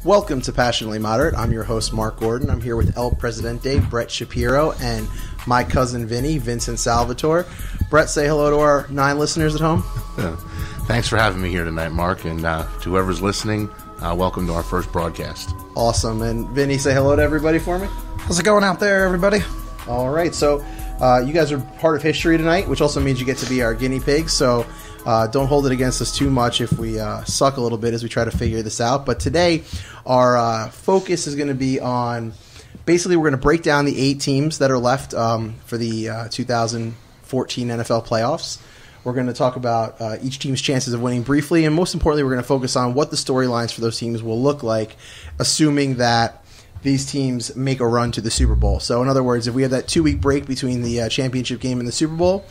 Welcome to Passionately Moderate. I'm your host, Mark Gordon. I'm here with El Presidente, Brett Shapiro, and my cousin Vinny, Vincent Salvatore. Brett, say hello to our 9 listeners at home. Thanks for having me here tonight, Mark. And to whoever's listening, welcome to our first broadcast. Awesome. And Vinny, say hello to everybody for me. How's it going out there, everybody? All right. So you guys are part of history tonight, which also means you get to be our guinea pigs. So don't hold it against us too much if we suck a little bit as we try to figure this out. But today, our focus is going to be on, basically, we're going to break down the 8 teams that are left for the 2014 NFL playoffs. We're going to talk about each team's chances of winning briefly, and most importantly, we're going to focus on what the storylines for those teams will look like, assuming that these teams make a run to the Super Bowl. So, in other words, if we have that 2-week break between the championship game and the Super Bowl,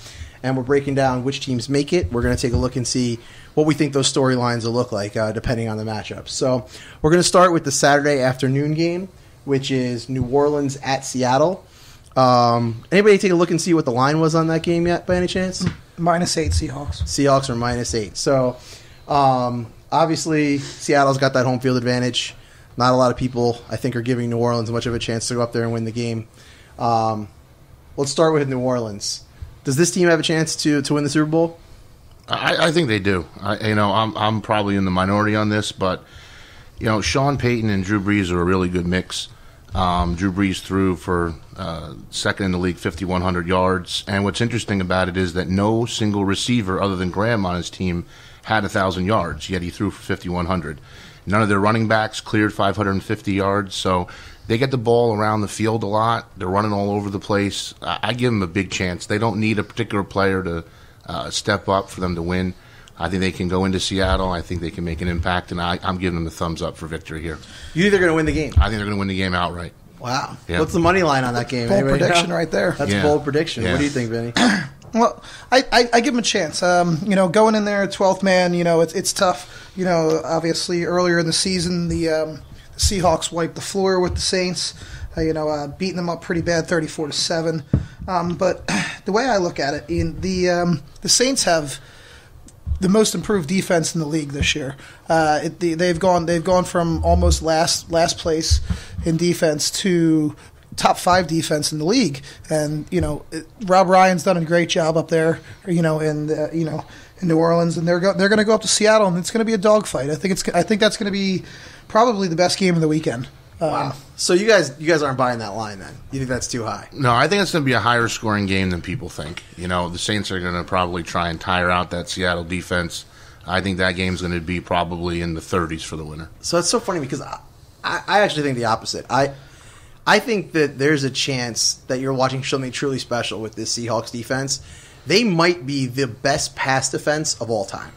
and we're breaking down which teams make it, we're going to take a look and see what we think those storylines will look like, depending on the matchups. So we're going to start with the Saturday afternoon game, which is New Orleans at Seattle. Anybody take a look and see what the line was on that game yet, by any chance? -8 Seahawks. Seahawks are -8. So obviously Seattle's got that home field advantage. Not a lot of people, I think, are giving New Orleans much of a chance to go up there and win the game. Let's start with New Orleans. Does this team have a chance to win the Super Bowl? I think they do. I'm probably in the minority on this, but Sean Payton and Drew Brees are a really good mix. Drew Brees threw for second in the league, 5,100 yards. And what's interesting about it is that no single receiver other than Graham on his team had 1,000 yards, yet he threw for 5,100. None of their running backs cleared 550 yards, so they get the ball around the field a lot. They're running all over the place. I give them a big chance. They don't need a particular player to step up for them to win. I think they can go into Seattle. I think they can make an impact, and I'm giving them a thumbs up for victory here. You think they're going to win the game? I think they're going to win the game outright. Wow. Yeah. What's the money line on that game? Bold Anybody prediction know? right there. That's a bold prediction. Yeah. What do you think, Vinny? Well, I give them a chance. Going in there, 12th man, it's tough. Obviously earlier in the season, the Seahawks wiped the floor with the Saints, beating them up pretty bad, 34-7. But the way I look at it, the Saints have the most improved defense in the league this year. They've gone from almost last place in defense to top 5 defense in the league, and Rob Ryan's done a great job up there, in New Orleans, and they're going to go up to Seattle, and it's going to be a dogfight. I think that's going to be probably the best game of the weekend. Wow. So you guys aren't buying that line then? You think that's too high? No, I think it's going to be a higher scoring game than people think. The Saints are going to probably try and tire out that Seattle defense. I think that game's going to be probably in the 30s for the winner. So it's so funny because I actually think the opposite. I think that there's a chance that you're watching something truly special with this Seahawks defense. They might be the best pass defense of all time.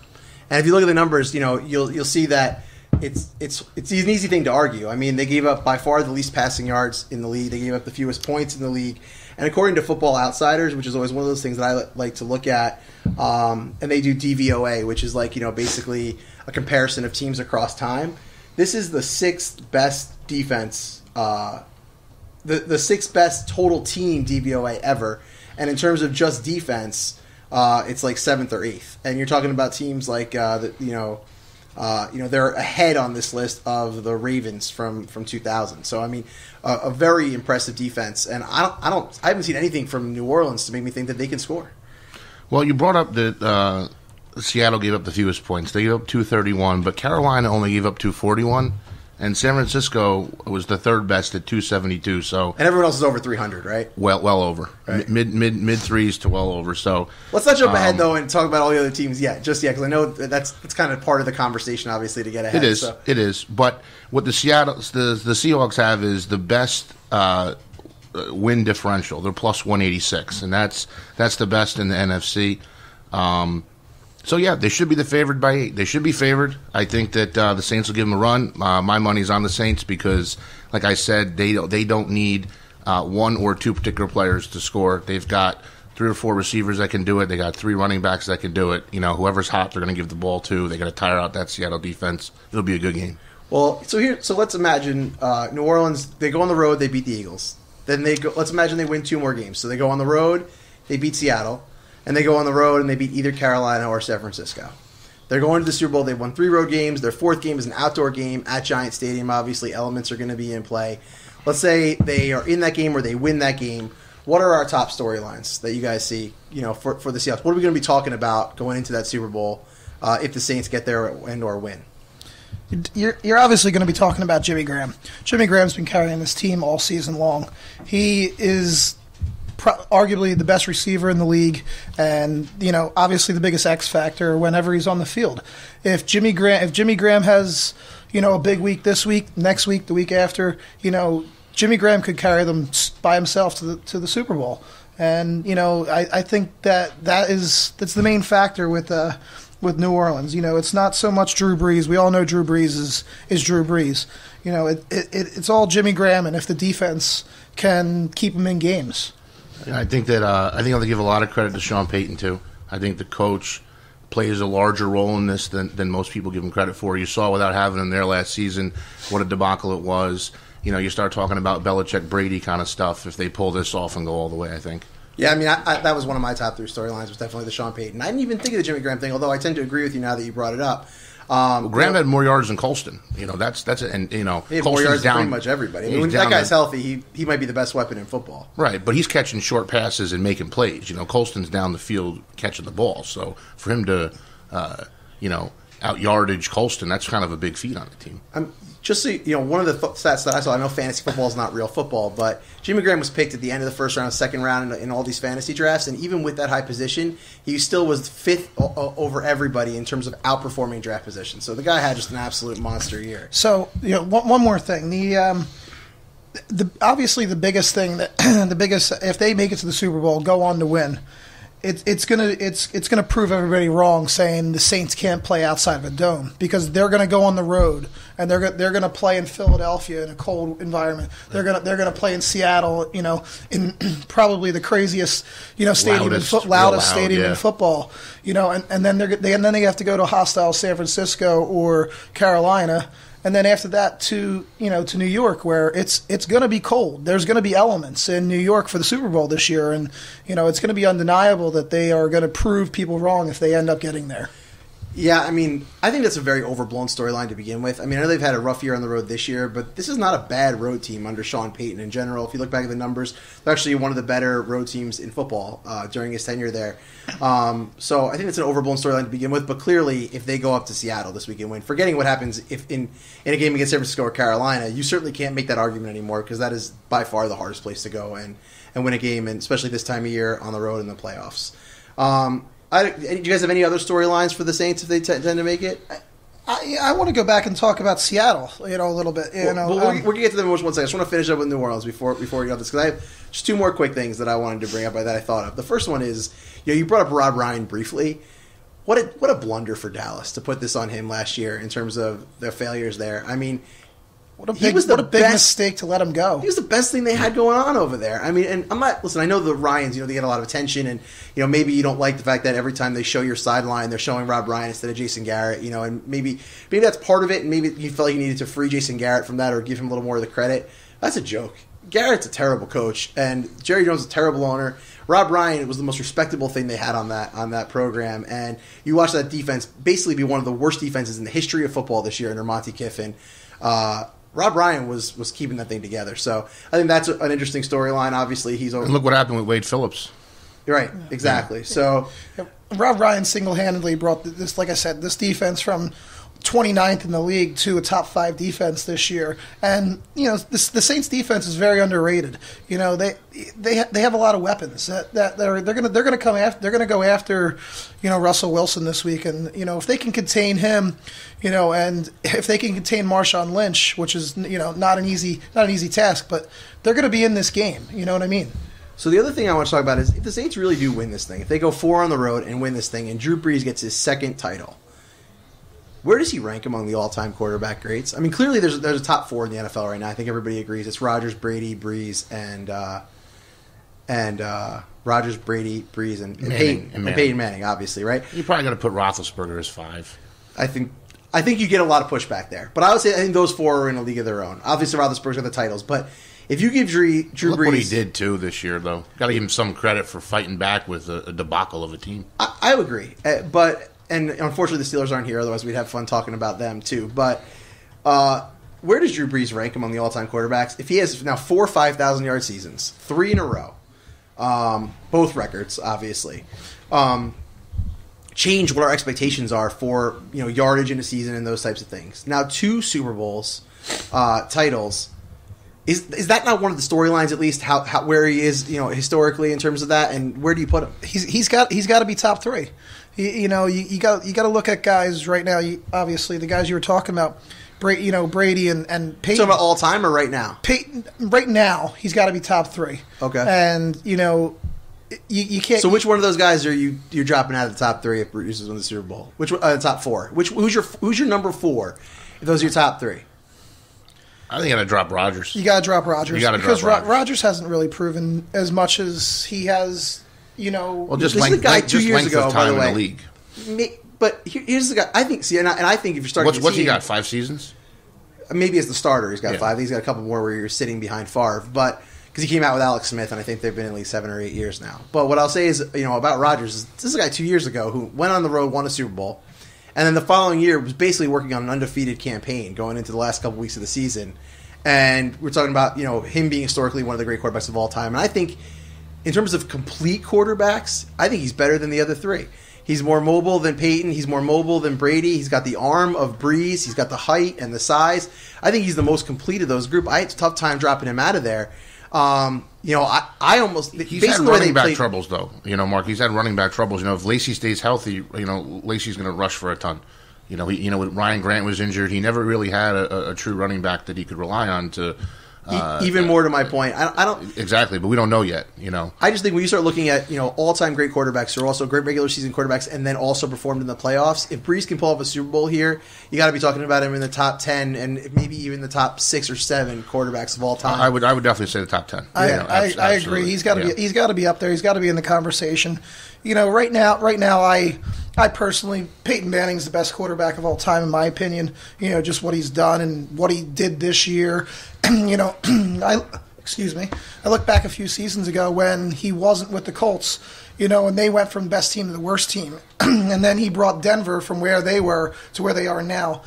And if you look at the numbers, you'll see that it's an easy thing to argue. I mean, they gave up by far the least passing yards in the league. They gave up the fewest points in the league. And according to Football Outsiders, which is always one of those things that I like to look at, and they do DVOA, which is basically a comparison of teams across time. This is the 6th best defense, the 6th best total team DVOA ever. And in terms of just defense, it's like 7th or 8th. And you're talking about teams like they're ahead on this list of the Ravens from 2000. So I mean, a very impressive defense. And I haven't seen anything from New Orleans to make me think that they can score. Well, you brought up that Seattle gave up the fewest points. They gave up 231, but Carolina only gave up 241. And San Francisco was the 3rd best at 272. So, and everyone else is over 300, right? Well over, right. Mid threes to well over. So let's not jump ahead though and talk about all the other teams yet, because I know that's kind of part of the conversation, obviously, to get ahead. It is. But what the Seahawks have is the best win differential. They're plus 186, and that's the best in the NFC. So, yeah, they should be the favored by 8. They should be favored. I think that the Saints will give them a run. My money's on the Saints because, like I said, they don't need 1 or 2 particular players to score. They've got 3 or 4 receivers that can do it. They got 3 running backs that can do it. Whoever's hot, they're going to give the ball to. They got to tire out that Seattle defense. It'll be a good game. Well, so let's imagine New Orleans, they go on the road, they beat the Eagles. Then let's imagine they win 2 more games. So they go on the road, they beat Seattle. And they go on the road and they beat either Carolina or San Francisco. They're going to the Super Bowl. They've won 3 road games. Their 4th game is an outdoor game at Giant Stadium. Obviously, elements are going to be in play. Let's say they are in that game or they win that game. What are our top storylines that you guys see, for the Seahawks? What are we going to be talking about going into that Super Bowl if the Saints get there and or win? You're obviously going to be talking about Jimmy Graham. Jimmy Graham's been carrying this team all season long. He is arguably the best receiver in the league, and obviously the biggest X factor whenever he's on the field. If Jimmy Graham has a big week this week, next week, the week after, Jimmy Graham could carry them by himself to the Super Bowl. And I think that's the main factor with New Orleans. It's not so much Drew Brees. We all know Drew Brees is Drew Brees. It's all Jimmy Graham, and if the defense can keep him in games. I think I'll give a lot of credit to Sean Payton too. I think the coach plays a larger role in this than most people give him credit for. You saw without having him there last season what a debacle it was. You start talking about Belichick Brady kind of stuff if they pull this off and go all the way. I think. Yeah, I mean, that was one of my top 3 storylines. Was definitely the Sean Payton. I didn't even think of the Jimmy Graham thing, although I tend to agree with you now that you brought it up. Graham had more yards than Colston. That's and he had Colston's more yards down, than pretty much everybody. I mean, when that guy's healthy, he might be the best weapon in football. Right, but he's catching short passes and making plays. Colston's down the field catching the ball. So for him to, out yardage Colston, that's kind of a big feat on the team. Just so one of the stats that I saw, I know fantasy football is not real football, but Jimmy Graham was picked at the end of the first round, second round in all these fantasy drafts, and even with that high position, he still was 5th over everybody in terms of outperforming draft position. So the guy had just an absolute monster year. So one more thing, obviously the biggest thing if they make it to the Super Bowl, go on to win. It's gonna prove everybody wrong saying the Saints can't play outside of a dome, because they're gonna go on the road and they're gonna play in Philadelphia in a cold environment. They're gonna play in Seattle, in probably the craziest stadium loudest stadium in football, and then they have to go to hostile San Francisco or Carolina. And then after that to New York, where it's going to be cold. There's going to be elements in New York for the Super Bowl this year, and it's going to be undeniable that they are going to prove people wrong if they end up getting there. Yeah, I mean, I think that's a very overblown storyline to begin with. I mean, I know they've had a rough year on the road this year, but this is not a bad road team under Sean Payton in general. If you look back at the numbers, they're actually one of the better road teams in football during his tenure there. So I think it's an overblown storyline to begin with, but clearly if they go up to Seattle this week and win, forgetting what happens if in a game against San Francisco or Carolina, you certainly can't make that argument anymore, because that is by far the hardest place to go and win a game, and especially this time of year on the road in the playoffs. Do you guys have any other storylines for the Saints if they tend to make it? I want to go back and talk about Seattle, a little bit. We're going to get to them in one second. I just want to finish up with New Orleans before we go this, because I have just 2 more quick things that I wanted to bring up that I thought of. The first one is, you brought up Rob Ryan briefly. What a blunder for Dallas to put this on him last year in terms of their failures there. I mean, what a big mistake to let him go. He was the best thing they had going on over there. I mean, and I know the Ryans, they get a lot of attention, and, maybe you don't like the fact that every time they show your sideline, they're showing Rob Ryan instead of Jason Garrett, and maybe that's part of it, and maybe you felt like you needed to free Jason Garrett from that or give him a little more of the credit. That's a joke. Garrett's a terrible coach, and Jerry Jones is a terrible owner. Rob Ryan was the most respectable thing they had on that program, and you watch that defense basically be one of the worst defenses in the history of football this year under Monty Kiffin. Rob Ryan was keeping that thing together. So I think that's an interesting storyline. Obviously, he's over. And look what happened with Wade Phillips. You're right, exactly. Yeah. So Rob Ryan single-handedly brought this, like I said, this defense from 29th in the league to a top 5 defense this year. And the Saints defense is very underrated. They have a lot of weapons that they're going to come after. They're going to go after Russell Wilson this week, and if they can contain him, and if they can contain Marshawn Lynch, which is not an easy task, but they're going to be in this game. You know what I mean? So the other thing I want to talk about is if the Saints really do win this thing, if they go 4 on the road and win this thing, and Drew Brees gets his 2nd title, where does he rank among the all-time quarterback greats? I mean, clearly there's a top 4 in the NFL right now. I think everybody agrees. It's Rodgers, Brady, Brees, and Rodgers, Brady, Brees, and Peyton. And Peyton Manning, obviously, right? You probably got to put Roethlisberger as 5. I think you get a lot of pushback there. But I would say I think those 4 are in a league of their own. Obviously, Roethlisberger's got the titles, but if you give Drew Brees... Look what he did, too, this year, though. Got to give him some credit for fighting back with a debacle of a team. I would agree. But and unfortunately the Steelers aren't here, otherwise we'd have fun talking about them too. But where does Drew Brees rank among the all-time quarterbacks? If he has now 4 5,000-yard seasons, 3 in a row, both records, obviously, change what our expectations are for yardage in a season and those types of things. Now 2 Super Bowls titles. Is that not one of the storylines, at least, how where he is, historically in terms of that, and where do you put him? He's got to be top 3. You got to look at guys right now. Obviously, the guys you were talking about, Brady and Peyton. Talking about all time or right now? Peyton, right now, he's got to be top 3. Okay, and you can't. So which one of those guys are you're dropping out of the top 3 if Bruce is in the Super Bowl? Which top 4? Who's your number 4? If those are your top 3. I think you got to drop Rodgers. You got to drop Rodgers. Because Rodgers hasn't really proven as much as he has. Well, just this is the guy 2 years length ago, of time by the way. in the league. But here's the guy. I think. See, and I think if you're starting, what's he got? 5 seasons? Maybe as the starter, he's got 5. He's got a couple more where you're sitting behind Favre, but because he came out with Alex Smith, and I think they've been in league 7 or 8 years now. But what I'll say is, about Rodgers is this is a guy 2 years ago who went on the road, won a Super Bowl, and then the following year was basically working on an undefeated campaign going into the last couple weeks of the season. And we're talking about, him being historically one of the great quarterbacks of all time. And I think in terms of complete quarterbacks, I think he's better than the other 3. He's more mobile than Peyton. He's more mobile than Brady. He's got the arm of Breeze. He's got the height and the size. I think he's the most complete of those group. I had a tough time dropping him out of there. I almost... He's had running back troubles, though. Mark, he's had running back troubles. If Lacy stays healthy, Lacy's going to rush for a ton. When Ryan Grant was injured, he never really had a true running back that he could rely on to. Even more to my point, I don't exactly, but we don't know yet. I just think when you start looking at all-time great quarterbacks who are also great regular season quarterbacks and then also performed in the playoffs, if Brees can pull off a Super Bowl here, you got to be talking about him in the top 10 and maybe even the top 6 or 7 quarterbacks of all time. I would definitely say the top 10. I agree. He's got to be up there. He's got to be in the conversation. Right now, I personally, Peyton Manning's the best quarterback of all time, in my opinion. Just what he's done and what he did this year. Excuse me. I look back a few seasons ago when he wasn't with the Colts, and they went from best team to the worst team. And then he brought Denver from where they were to where they are now.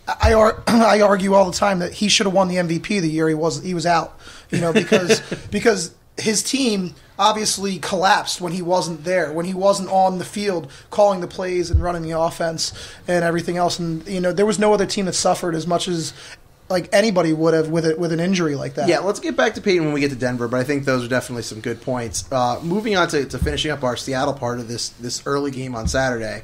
I argue all the time that he should have won the MVP the year he was out, because his team obviously collapsed when he wasn't there, when he wasn't on the field calling the plays and running the offense and everything else. And there was no other team that suffered as much as anybody would have with an injury like that. Yeah, let's get back to Peyton when we get to Denver, but I think those are definitely some good points. Moving on to finishing up our Seattle part of this early game on Saturday.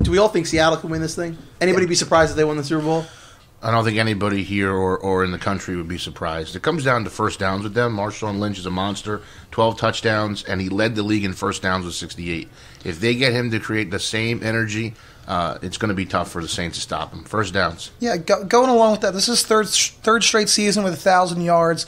Do we all think Seattle can win this thing? Anybody be surprised if they won the Super Bowl? I don't think anybody here or in the country would be surprised. It comes down to first downs with them. Marshawn Lynch is a monster, 12 touchdowns, and he led the league in first downs with 68. If they get him to create the same energy, it's going to be tough for the Saints to stop him. First downs. Yeah, going along with that, this is third straight season with 1,000 yards.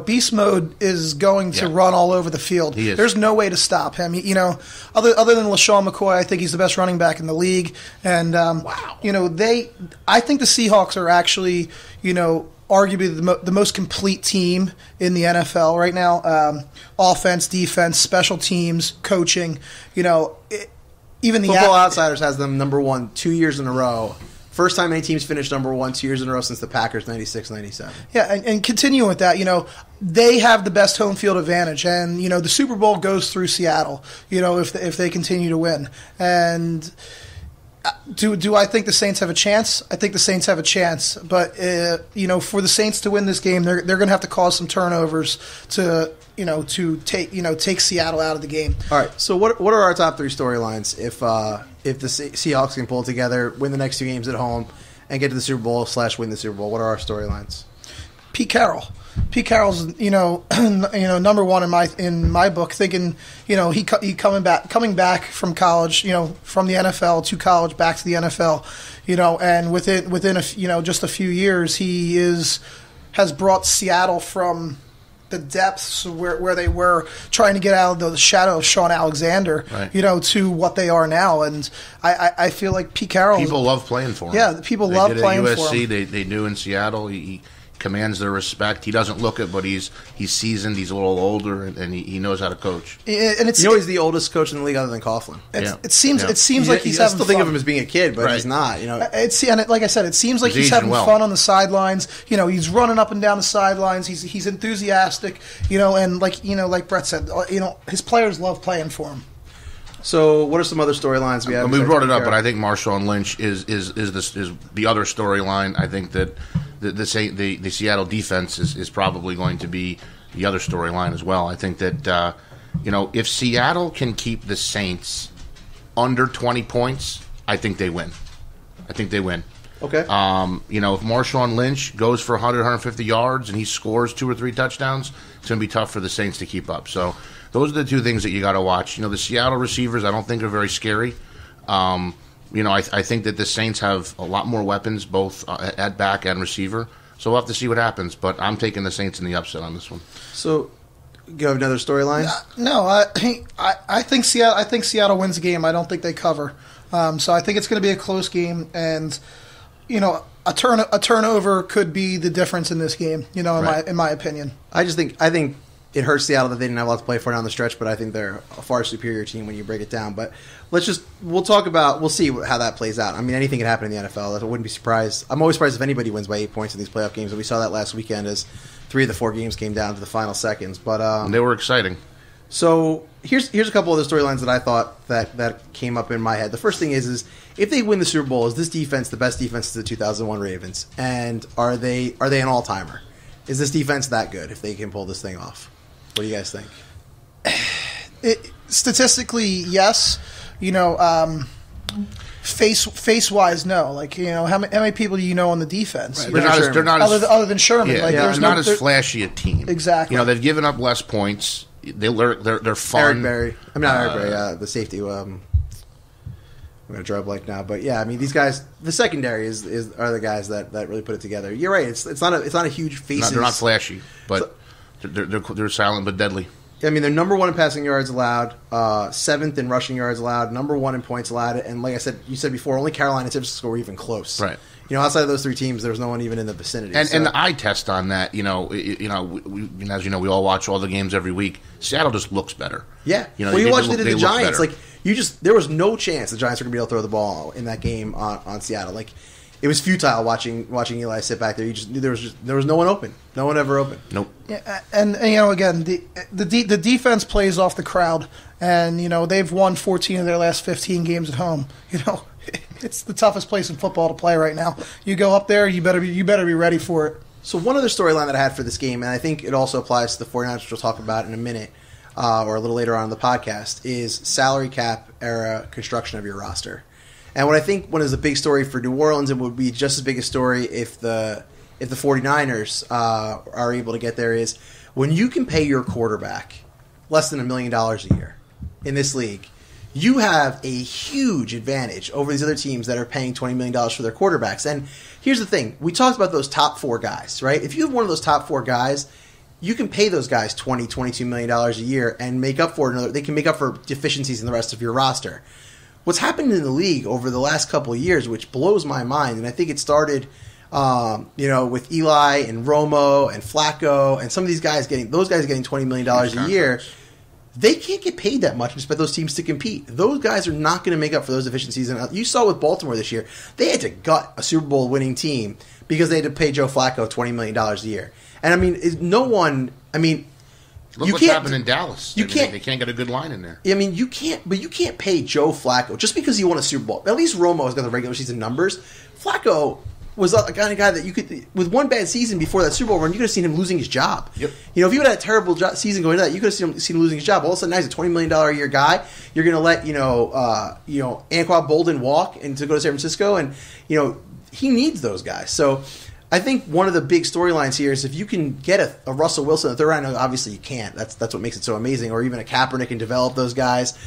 Beast mode is going to run all over the field. He is. There's no way to stop him. Other than LaShawn McCoy, I think he's the best running back in the league. And wow. I think the Seahawks are actually, arguably the most complete team in the NFL right now. Offense, defense, special teams, coaching. Even the Football Outsiders has them number 1 2 years in a row. First time any team's finished number 1 2 years in a row since the Packers 96-97. Yeah, and continuing with that, they have the best home field advantage, and the Super Bowl goes through Seattle. If they continue to win, and do I think the Saints have a chance? I think the Saints have a chance, but for the Saints to win this game, they're going to have to cause some turnovers to take Seattle out of the game. All right. So what are our top 3 storylines if the Seahawks can pull it together, win the next 2 games at home, and get to the Super Bowl / win the Super Bowl? What are our storylines? Pete Carroll's number 1 in my book. Thinking he coming back from college, from the NFL to college, back to the NFL, and within just a few years he has brought Seattle from the depths where they were trying to get out of the shadow of Sean Alexander, right, to what they are now. And I feel like Pete Carroll. People love playing for him. Yeah, people love playing for him. They do in Seattle. He commands their respect. He doesn't look it, but he's seasoned. He's a little older, and he knows how to coach. And he's the oldest coach in the league other than Coughlin. It seems like he's having I still think of him as being a kid, but he's not. Like I said, it seems like he's having fun on the sidelines. He's running up and down the sidelines. He's enthusiastic. And like Brett said, his players love playing for him. So, what are some other storylines we have? We brought it up, but I think Marshawn Lynch is the other storyline. I think that the Seattle defense is probably going to be the other storyline as well. I think that if Seattle can keep the Saints under 20 points, I think they win. Okay. If Marshawn Lynch goes for 100, 150 yards and he scores 2 or 3 touchdowns, it's going to be tough for the Saints to keep up. So those are the two things that you got to watch. The Seattle receivers I don't think are very scary. I think that the Saints have a lot more weapons, both at back and receiver. So we'll have to see what happens. But I'm taking the Saints in the upset on this one. So, you have another storyline? No, I think Seattle wins the game. I don't think they cover. So I think it's going to be a close game, and a turnover could be the difference in this game. In my opinion. I think it hurts Seattle that they didn't have a lot to play for down the stretch, but I think they're a far superior team when you break it down. But we'll see how that plays out. I mean, anything can happen in the NFL. I wouldn't be surprised. I'm always surprised if anybody wins by 8 points in these playoff games. And we saw that last weekend as 3 of the 4 games came down to the final seconds. But they were exciting. So here's a couple other storylines that I thought that came up in my head. The first thing is if they win the Super Bowl, is this defense the best defense of the 2001 Ravens? And are they an all-timer? Is this defense that good if they can pull this thing off? What do you guys think? Statistically, yes. Face wise, no. How many people do you know on the defense? Right. They're not other than Sherman. They're not as flashy a team. Exactly. They've given up less points. They're fun. Eric Berry. I'm not Eric Berry. The safety. I'm going to draw a blank now, but yeah, I mean these guys. The secondary are the guys that really put it together. You're right. It's not a huge faces. They're not flashy, but they're silent but deadly. I mean, they're number 1 in passing yards allowed, 7th in rushing yards allowed, number 1 in points allowed, and like you said before, only Carolina and San Francisco were even close. Right. Outside of those 3 teams, there was no one even in the vicinity. And the eye test on that, we, as you know, we all watch all the games every week. Seattle just looks better. Yeah. You watched it in the Giants. There was no chance the Giants were going to be able to throw the ball in that game on Seattle. It was futile watching Eli sit back there. You just knew there was no one open. No one ever open. Nope. Yeah, and again, the defense plays off the crowd, and they've won 14 of their last 15 games at home. It's the toughest place in football to play right now. You go up there, you better be ready for it. So one other storyline that I had for this game, and I think it also applies to the 49ers, which we'll talk about in a minute or a little later on in the podcast, is salary cap era construction of your roster. And what I think one is a big story for New Orleans, and would be just as big a story if the 49ers are able to get there, is when you can pay your quarterback less than $1 million a year in this league, you have a huge advantage over these other teams that are paying $20 million for their quarterbacks. And here's the thing. We talked about those top 4 guys, right? If you have one of those top 4 guys, you can pay those guys $20, $22 million a year and make up for it. They can make up for deficiencies in the rest of your roster. What's happened in the league over the last couple of years, which blows my mind, and I think it started with Eli and Romo and Flacco and some of these guys getting $20 million a year. They can't get paid that much to expect those teams to compete. Those guys are not going to make up for those deficiencies. And you saw with Baltimore this year, they had to gut a Super Bowl winning team because they had to pay Joe Flacco $20 million a year. And I mean, Look what's happened in Dallas. They can't get a good line in there. I mean, you can't pay Joe Flacco just because he won a Super Bowl. At least Romo has got the regular season numbers. Flacco was a kind of guy that you could, with one bad season before that Super Bowl run, you could have seen him losing his job. Yep. If he would have had a terrible season going into that, you could have seen him losing his job. All of a sudden, now he's a $20 million a year guy. You're going to let Anquan Bolden walk and to go to San Francisco, and he needs those guys. So I think one of the big storylines here is if you can get a Russell Wilson in the third round. Obviously, you can't. That's what makes it so amazing. Or even a Kaepernick and develop those guys.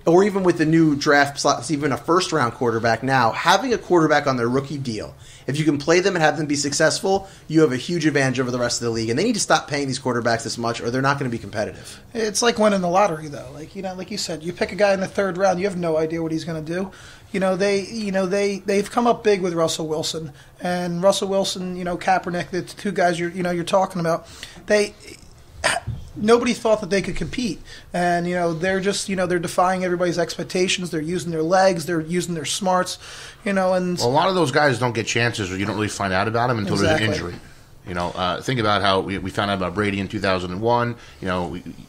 Or even with the new draft slots, even a first-round quarterback now, having a quarterback on their rookie deal, if you can play them and have them be successful, you have a huge advantage over the rest of the league. And they need to stop paying these quarterbacks this much, or they're not going to be competitive. It's like winning the lottery, though. Like you said, you pick a guy in the third round, you have no idea what he's going to do. they've come up big with Russell Wilson and Russell Wilson, Kaepernick, the two guys you're talking about. Nobody thought that they could compete, and they're just they're defying everybody's expectations. They're using their legs, they're using their smarts, and a lot of those guys don't get chances, or you don't really find out about them until there's an injury. Think about how we found out about Brady in 2001.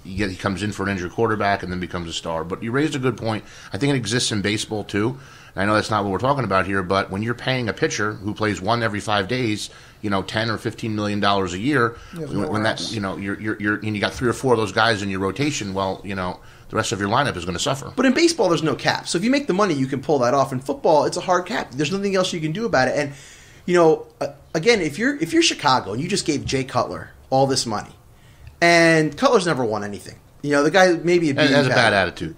He comes in for an injured quarterback and then becomes a star. But you raised a good point. I think it exists in baseball too. And I know that's not what we're talking about here, but when you're paying a pitcher who plays one every 5 days, $10 or $15 million a year, when that you got 3 or 4 of those guys in your rotation, the rest of your lineup is going to suffer. But in baseball, there's no cap. So if you make the money, you can pull that off. In football, it's a hard cap. There's nothing else you can do about it. And again, if you're Chicago and you just gave Jay Cutler all this money, and Cutler's never won anything, the guy maybe has a bad attitude.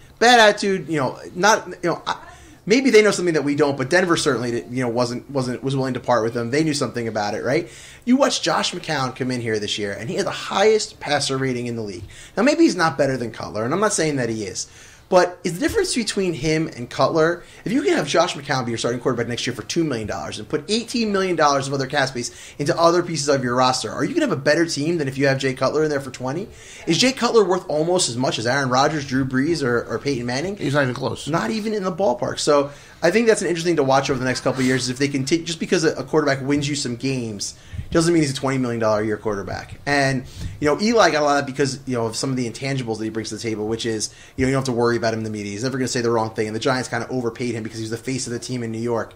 Maybe they know something that we don't, but Denver certainly was willing to part with them. They knew something about it, right? You watch Josh McCown come in here this year, and he had the highest passer rating in the league. Now, maybe he's not better than Cutler, and I'm not saying that he is. But is the difference between him and Cutler, if you can have Josh McCown be your starting quarterback next year for $2 million and put $18 million of other cap space into other pieces of your roster, are you going to have a better team than if you have Jay Cutler in there for 20? Is Jay Cutler worth almost as much as Aaron Rodgers, Drew Brees, or Peyton Manning? He's not even close. Not even in the ballpark. So I think that's an interesting to watch over the next couple of years. Is if they can just because a quarterback wins you some games, doesn't mean he's a $20 million a year quarterback. And Eli got a lot of that because of some of the intangibles that he brings to the table, which is you don't have to worry about him in the media. He's never going to say the wrong thing. And the Giants kind of overpaid him because he was the face of the team in New York.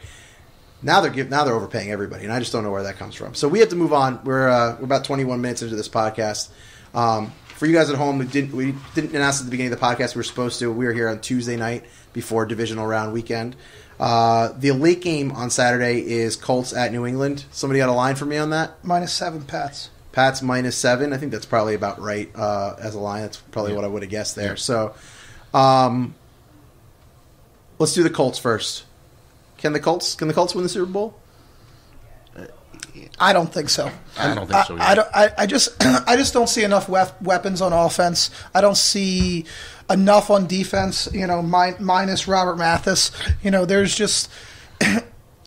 Now they're overpaying everybody, and I just don't know where that comes from. So we have to move on. We're about 21 minutes into this podcast. For you guys at home, we didn't announce at the beginning of the podcast we were supposed to. We were here on Tuesday night before divisional round weekend. The late game on Saturday is Colts at New England. Somebody got a line for me on that? -7 Pats. Pats -7. I think that's probably about right as a line. That's probably what I would have guessed there. So let's do the Colts first. Can the Colts win the Super Bowl? I don't think so. I don't think so either. I just don't see enough weapons on offense. I don't see enough on defense. Minus Robert Mathis. There's just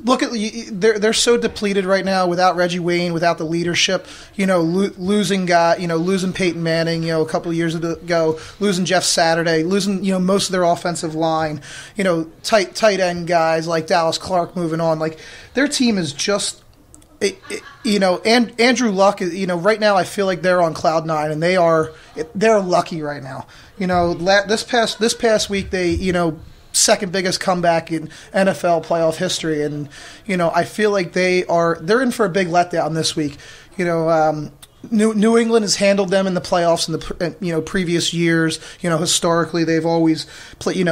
look at they're so depleted right now without Reggie Wayne, without the leadership. Losing Peyton Manning. A couple of years ago, losing Jeff Saturday, losing most of their offensive line. Tight end guys like Dallas Clark moving on. Like their team is just. And Andrew Luck, right now I feel like they're on cloud 9 and they're lucky right now. This past week they, second biggest comeback in NFL playoff history, and I feel like they're in for a big letdown this week. New England has handled them in the playoffs in the previous years. Historically they've always played.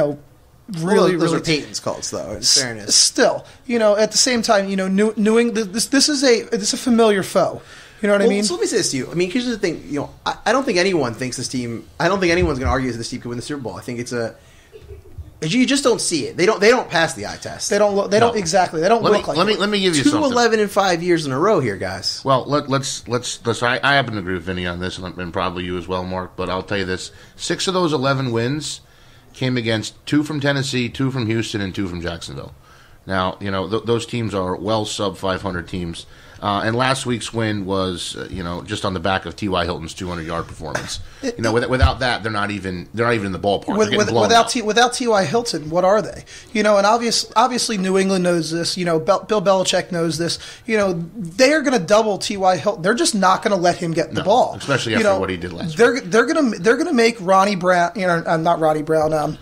Those are Peyton's Colts, though. In fairness, still, at the same time, New England. This is a familiar foe. You know what I mean? So let me say this to you. I mean, here's the thing. I don't think anyone thinks this team. I don't think anyone's going to argue that this team could win the Super Bowl. I think it's a. You just don't see it. They don't pass the eye test. They don't exactly. They don't look like. Let me give you something. 2-11 in 5 years in a row here, guys. Well, let's. I happen to agree with Vinny on this, and probably you as well, Mark. But I'll tell you this: 6 of those 11 wins came against 2 from Tennessee, 2 from Houston, and 2 from Jacksonville. Now, those teams are well sub 500 teams. And last week's win was, just on the back of T.Y. Hilton's 200-yard performance. Without that, they're not even in the ballpark. Without T.Y. Hilton, what are they? And obviously New England knows this. Bill Belichick knows this. They are going to double T.Y. Hilton. They're just not going to let him get the ball, especially after what he did last week. They're going to make Ronnie Brown. Not Ronnie Brown.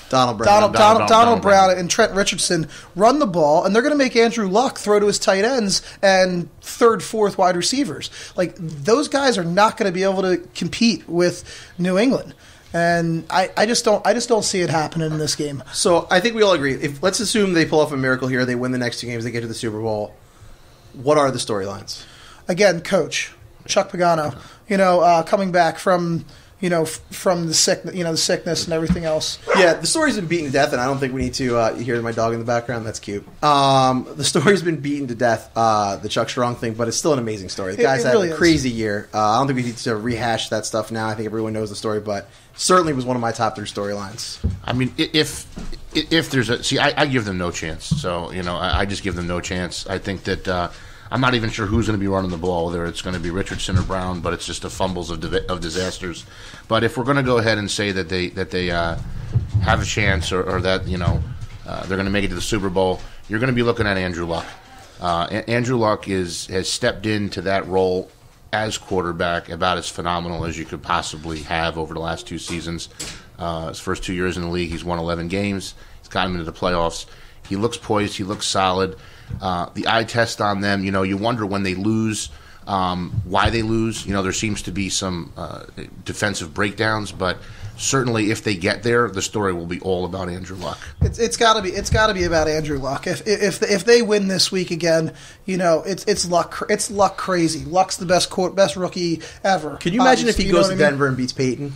Donald Brown and Trent Richardson run the ball, and they're going to make Andrew Luck throw to his tight ends and third, fourth wide receivers. Like those guys are not going to be able to compete with New England, and I just don't see it happening in this game. So I think we all agree. Let's assume they pull off a miracle here, they win the next 2 games, they get to the Super Bowl. What are the storylines? Again, coach Chuck Pagano, coming back from the sickness and everything else. Yeah, the story's been beaten to death, and I don't think we need to hear my dog in the background. That's cute. The story's been beaten to death, the Chuck Strong thing, but it's still an amazing story. The guy's had a crazy year. I don't think we need to rehash that stuff now. I think everyone knows the story, but certainly was one of my top 3 storylines. I mean, if If there's I give them no chance. So I just give them no chance. I think that I'm not even sure who's going to be running the ball, whether it's going to be Richardson or Brown, but it's just the fumbles of disasters. But if we're going to go ahead and say that they have a chance, or that they're going to make it to the Super Bowl, you're going to be looking at Andrew Luck. Andrew Luck has stepped into that role as quarterback about as phenomenal as you could possibly have over the last 2 seasons. His first 2 years in the league, he's won 11 games. He's gotten into the playoffs. He looks poised. He looks solid. The eye test on them, you wonder when they lose, why they lose. There seems to be some defensive breakdowns, but certainly if they get there, the story will be all about Andrew Luck. It's got to be about Andrew Luck. If they win this week again, it's Luck. It's Luck crazy. Luck's the best rookie ever. Can you imagine if he goes to Denver and beats Peyton?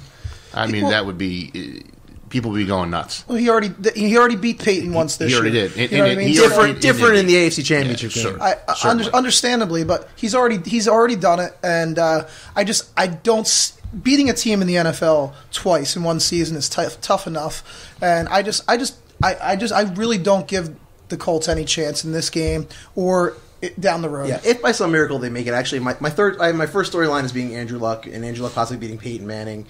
I mean, that would be. People would be going nuts. Well, he already beat Peyton once this year. He already did. You know what I mean? Different in the AFC Championship game. Sure. Understandably, but he's already done it, and I don't. Beating a team in the NFL twice in one season is tough enough, and I really don't give the Colts any chance in this game or down the road. Yeah, if by some miracle they make it. Actually, my first storyline is being Andrew Luck, and Andrew Luck possibly beating Peyton Manning.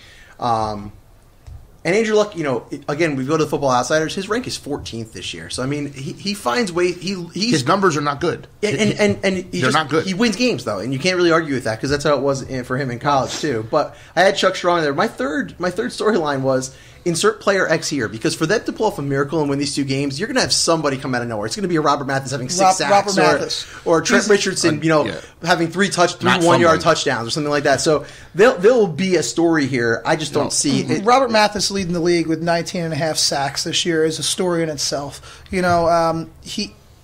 And Andrew Luck, again, we go to the Football Outsiders. His rank is 14th this year. So I mean, he finds ways. His numbers are not good. And they're not good. He wins games though, and you can't really argue with that because that's how it was for him in college too. But I had Chuck Strong there. My third storyline was insert player X here, because for them to pull off a miracle and win these 2 games, you're going to have somebody come out of nowhere. It's going to be a Robert Mathis having 6 sacks, or Trent Richardson, having 3 1-yard touchdowns or something like that. So there will be a story here. I just don't see it. Robert Mathis leading the league with 19.5 sacks this year is a story in itself.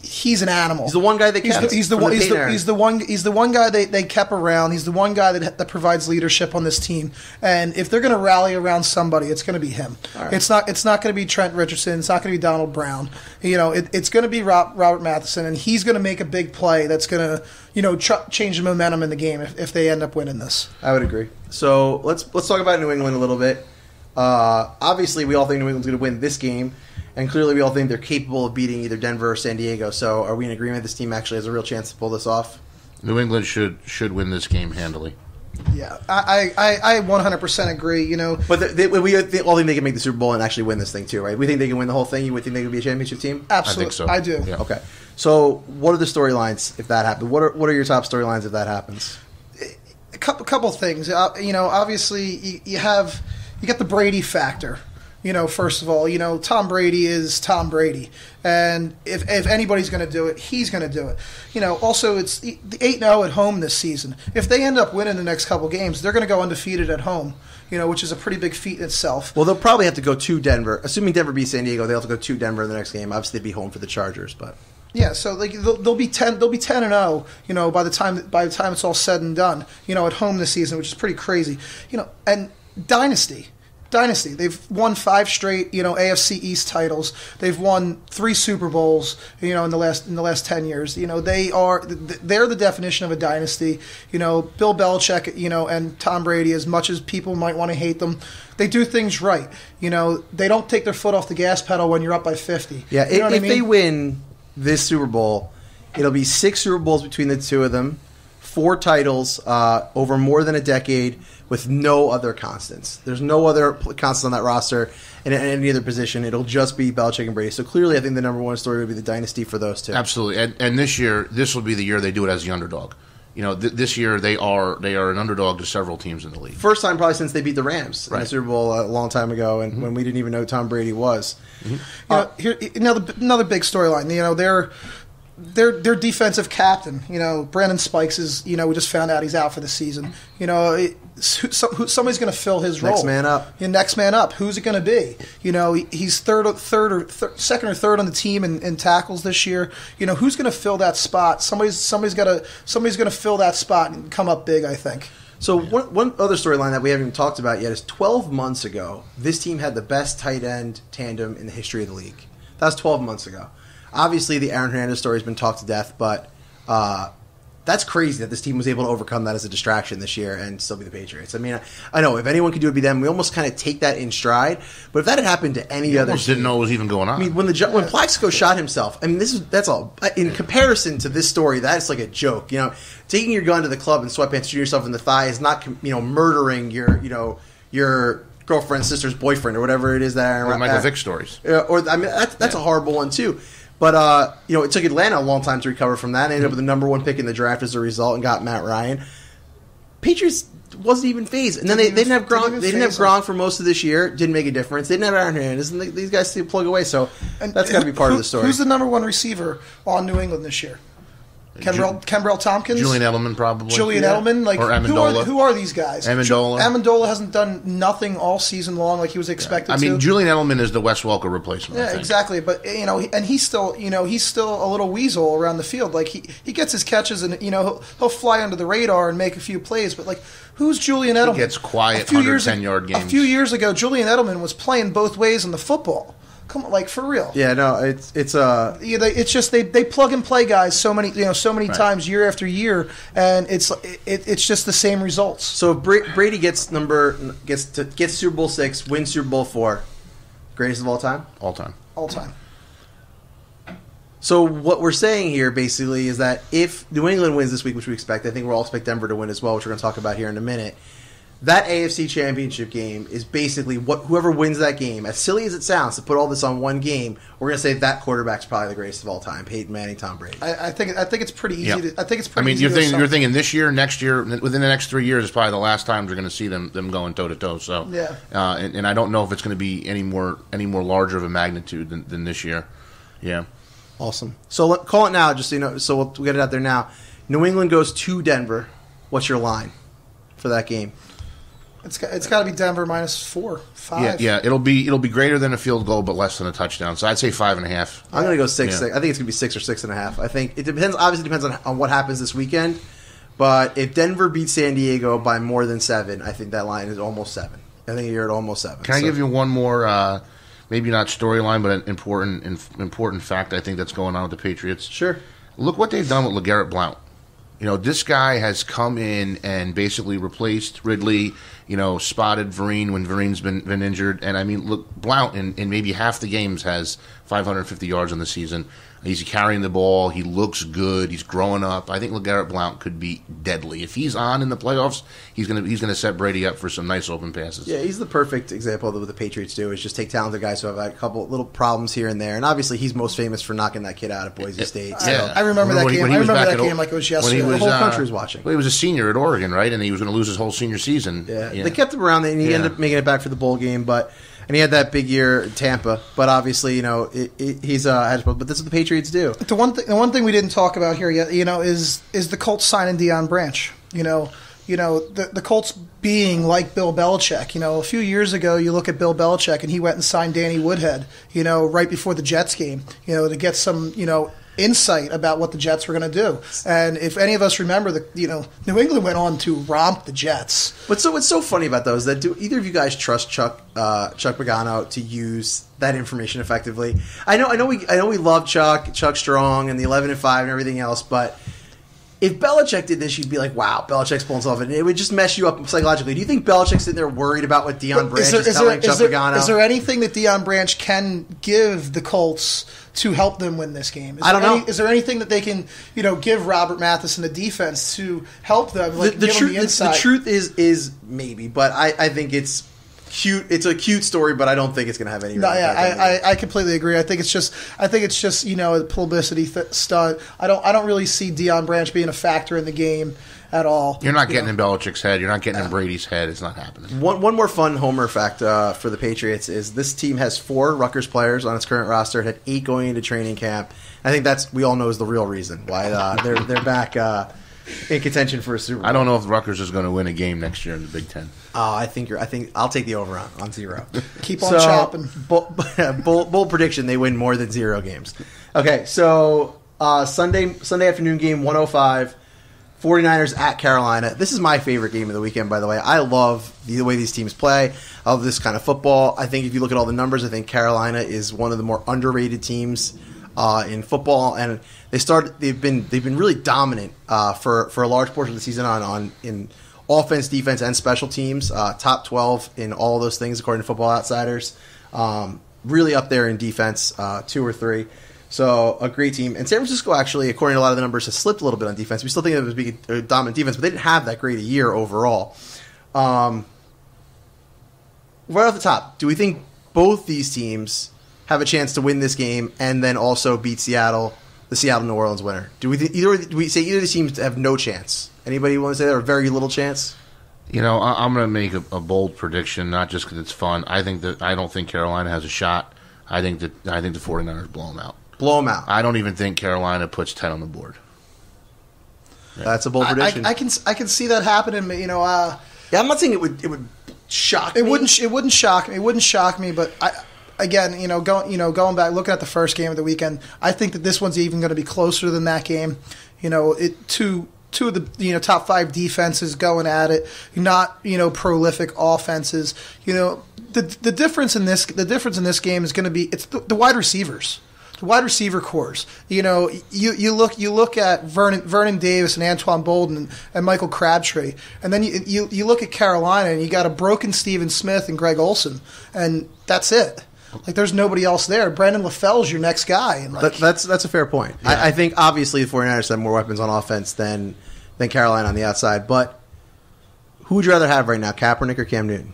He's an animal. He's the one guy they kept. He's the one guy they kept around. He's the one guy that provides leadership on this team. And if they're going to rally around somebody, it's going to be him. Right. It's not going to be Trent Richardson. It's not going to be Donald Brown. It's going to be Robert Matheson, and he's going to make a big play that's going to change the momentum in the game if they end up winning this. I would agree. So let's talk about New England a little bit. Obviously, we all think New England's going to win this game. And clearly we all think they're capable of beating either Denver or San Diego. So are we in agreement this team actually has a real chance to pull this off? New England should win this game handily. Yeah, I 100% agree. But we all think they can make the Super Bowl and actually win this thing too, right? We think they can win the whole thing. You would think they could be a championship team? Absolutely, I think so. I do. Yeah. Okay. So what are the storylines if that happens? What are your top storylines if that happens? A couple things. Obviously you get the Brady factor. First of all, Tom Brady is Tom Brady. And if anybody's going to do it, he's going to do it. Also, it's the 8-0 at home this season. If they end up winning the next couple games, they're going to go undefeated at home, which is a pretty big feat in itself. Well, they'll probably have to go to Denver. Assuming Denver beats San Diego, they'll have to go to Denver in the next game. Obviously, they'd be home for the Chargers, but... Yeah, so they'll be 10-0, by the time it's all said and done, at home this season, which is pretty crazy. And Dynasty. They've won 5 straight, AFC East titles. They've won 3 Super Bowls, in the last 10 years. They're the definition of a dynasty. Bill Belichick, and Tom Brady, as much as people might want to hate them, they do things right. They don't take their foot off the gas pedal when you're up by 50. Yeah, if they win this Super Bowl, it'll be 6 Super Bowls between the 2 of them, 4 titles over more than a decade, with no other constants. There's no other constants on that roster in any other position. It'll just be Belichick and Brady. So clearly, I think the number one story would be the dynasty for those 2. Absolutely. And this year, this will be the year they do it as the underdog. This year they are an underdog to several teams in the league. First time probably since they beat the Rams in the Super Bowl a long time ago, and when we didn't even know who Tom Brady was. Mm-hmm. Another big storyline. Their defensive captain, Brandon Spikes is, we just found out he's out for the season. Somebody's going to fill his role. Next man up. Next man up. Who's it going to be? He's second or third on the team in tackles this year. Who's going to fill that spot? Somebody's going to fill that spot and come up big, I think. So one other storyline that we haven't even talked about yet is 12 months ago, this team had the best tight end tandem in the history of the league. That was 12 months ago. Obviously, the Aaron Hernandez story has been talked to death, but that's crazy that this team was able to overcome that as a distraction this year and still be the Patriots. I mean, I know if anyone could do it, it'd be them. We almost kind of take that in stride. But if that had happened to any other almost team, didn't know it was even going on. I mean, when Plaxico shot himself, I mean, that's all. In comparison to this story, that's like a joke. You know, taking your gun to the club and sweatpants, shooting yourself in the thigh is not, murdering your girlfriend's sister's boyfriend or whatever it is that. Or Michael Vick stories. That's a horrible one too. But, it took Atlanta a long time to recover from that. They ended up with the number 1 pick in the draft as a result and got Matt Ryan. Patriots wasn't even phased. And then they didn't have Gronk. They didn't have Gronk for most of this year. Didn't make a difference. They didn't have Aaron Hernandez. And these guys still plug away. So that's got to be part of the story. Who's the number 1 receiver on New England this year? Kenbrell Tompkins? Julian Edelman, probably. Edelman? Or Amendola. Who are these guys? Amendola hasn't done nothing all season long like he was expected to. I mean, Julian Edelman is the Wes Welker replacement. Yeah, exactly. But, and he's still a little weasel around the field. Like, he gets his catches and, he'll fly under the radar and make a few plays. But, like, who's Julian Edelman? He gets quiet 110-yard games. A few years ago, Julian Edelman was playing both ways in the football. Come on, like, for real. Yeah, no, it's just they plug and play guys so many times year after year, and it's just the same results. So Brady gets Super Bowl 6, wins Super Bowl 4, greatest of all time. All time. So what we're saying here basically is that if New England wins this week, which we expect, I think we'll all expect Denver to win as well, which we're going to talk about here in a minute. That AFC Championship game is basically whoever wins that game. As silly as it sounds to put all this on one game, we're going to say that quarterback's probably the greatest of all time: Peyton Manning, Tom Brady. I think it's pretty easy. Yep. I think it's pretty. You're thinking this year, next year, within the next 3 years is probably the last time you're going to see them going toe to toe. So yeah, and I don't know if it's going to be any more larger of a magnitude than this year. Yeah, awesome. So call it now, just so you know. So we'll get it out there now. New England goes to Denver. What's your line for that game? It's got to be Denver -4, 5. Yeah. It'll be greater than a field goal, but less than a touchdown. So I'd say 5.5. I'm going to go 6. Yeah. I think it's going to be 6 or 6.5. I think it depends. Obviously, depends on what happens this weekend. But if Denver beats San Diego by more than 7, I think that line is almost 7. I think you're at almost 7. Can I give you one more? Maybe not storyline, but an important fact. I think that's going on with the Patriots. Sure. Look what they've done with LeGarrette Blount. This guy has come in and basically replaced Ridley, spotted Vereen when Vereen's been injured. And, I mean, look, Blount in maybe half the games has 550 yards on the season. He's carrying the ball. He looks good. He's growing up. I think LeGarrette Blount could be deadly. If he's on in the playoffs, he's gonna set Brady up for some nice open passes. Yeah, he's the perfect example of what the Patriots do, is just take talented guys who have had a couple little problems here and there. And obviously, he's most famous for knocking that kid out at Boise State. So. Yeah, I remember that game. I remember that game like it was yesterday. The whole country was watching. Well, he was a senior at Oregon, right? And he was going to lose his whole senior season. Yeah, they kept him around, and he ended up making it back for the bowl game, and he had that big year in Tampa, but obviously, he's but this is what the Patriots do. The one thing we didn't talk about here yet, is the Colts signing Deion Branch. The Colts being like Bill Belichick. A few years ago, you look at Bill Belichick, and he went and signed Danny Woodhead. Right before the Jets game. To get some insight about what the Jets were going to do. And if any of us remember, New England went on to romp the Jets. What's so funny about those? That do either of you guys trust Chuck Pagano to use that information effectively? I know we love Chuck Strong and the 11-5 and everything else, but if Belichick did this, you'd be like, wow, Belichick's pulling this off, and it would just mess you up psychologically. Do you think Belichick's sitting there worried about what Deion Branch is telling Chuck Pagano? Is there anything that Deion Branch can give the Colts to help them win this game? I don't know. Is there anything that they can, give Robert Mathis and the defense to help them? Give them the insight? The truth is maybe, but I think it's cute. It's a cute story, but I don't think it's going to have any. No, yeah, I completely agree. I think it's just a publicity stunt. I don't really see Deion Branch being a factor in the game at all. You're not getting in Belichick's head. You're not getting in Brady's head. It's not happening. One more fun homer fact for the Patriots is this team has 4 Rutgers players on its current roster. It had 8 going into training camp. I think we all know is the real reason why they're back in contention for a Super Bowl. I don't know if Rutgers is going to win a game next year in the Big Ten. I think I'll take the over on 0. Keep on chopping. Bold prediction: they win more than 0 games. Okay, so Sunday afternoon game 1:05. 49ers at Carolina. This is my favorite game of the weekend, by the way. I love the way these teams play. I love this kind of football. I think if you look at all the numbers, I think Carolina is one of the more underrated teams in football, and they've been really dominant for a large portion of the season in offense, defense, and special teams. Top 12 in all of those things according to Football Outsiders. Really up there in defense, 2 or 3. So a great team. And San Francisco actually, according to a lot of the numbers, has slipped a little bit on defense. We still think it was a dominant defense, but they didn't have that great a year overall. Right off the top, do we think both these teams have a chance to win this game and then also beat the Seattle-New Orleans winner? Do we say either of these teams have no chance? Anybody want to say that, or very little chance? I'm going to make a bold prediction, not just because it's fun. I don't think Carolina has a shot. I think the 49ers blow them out. Blow them out. I don't even think Carolina puts 10 on the board. Yeah. That's a bold prediction. I can see that happening. But, I'm not saying it would shock me. It wouldn't shock me. It wouldn't shock me. But going back, looking at the first game of the weekend, I think that this one's even going to be closer than that game. Two of the top 5 defenses going at it, not prolific offenses. The difference in this game is going to be it's the wide receivers, the wide receiver cores. You look at Vernon Davis and Antoine Bolden and Michael Crabtree, and then you look at Carolina and you got a broken Steven Smith and Greg Olsen, and that's it. Like, there's nobody else there. Brandon LaFell's your next guy. And that's a fair point. Yeah. I think, obviously, the 49ers have more weapons on offense than Carolina on the outside. But who would you rather have right now, Kaepernick or Cam Newton?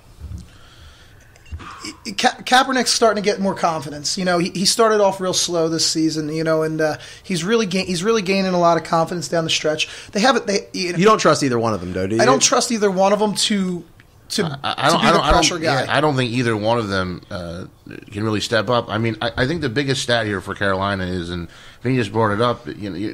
Kaepernick's starting to get more confidence. He started off real slow this season, and he's really gaining a lot of confidence down the stretch. You don't trust either one of them, though, do you? I don't trust either one of them to be the pressure guy. I don't think either one of them can really step up. I mean, I think the biggest stat here for Carolina is, and Vinny just brought it up,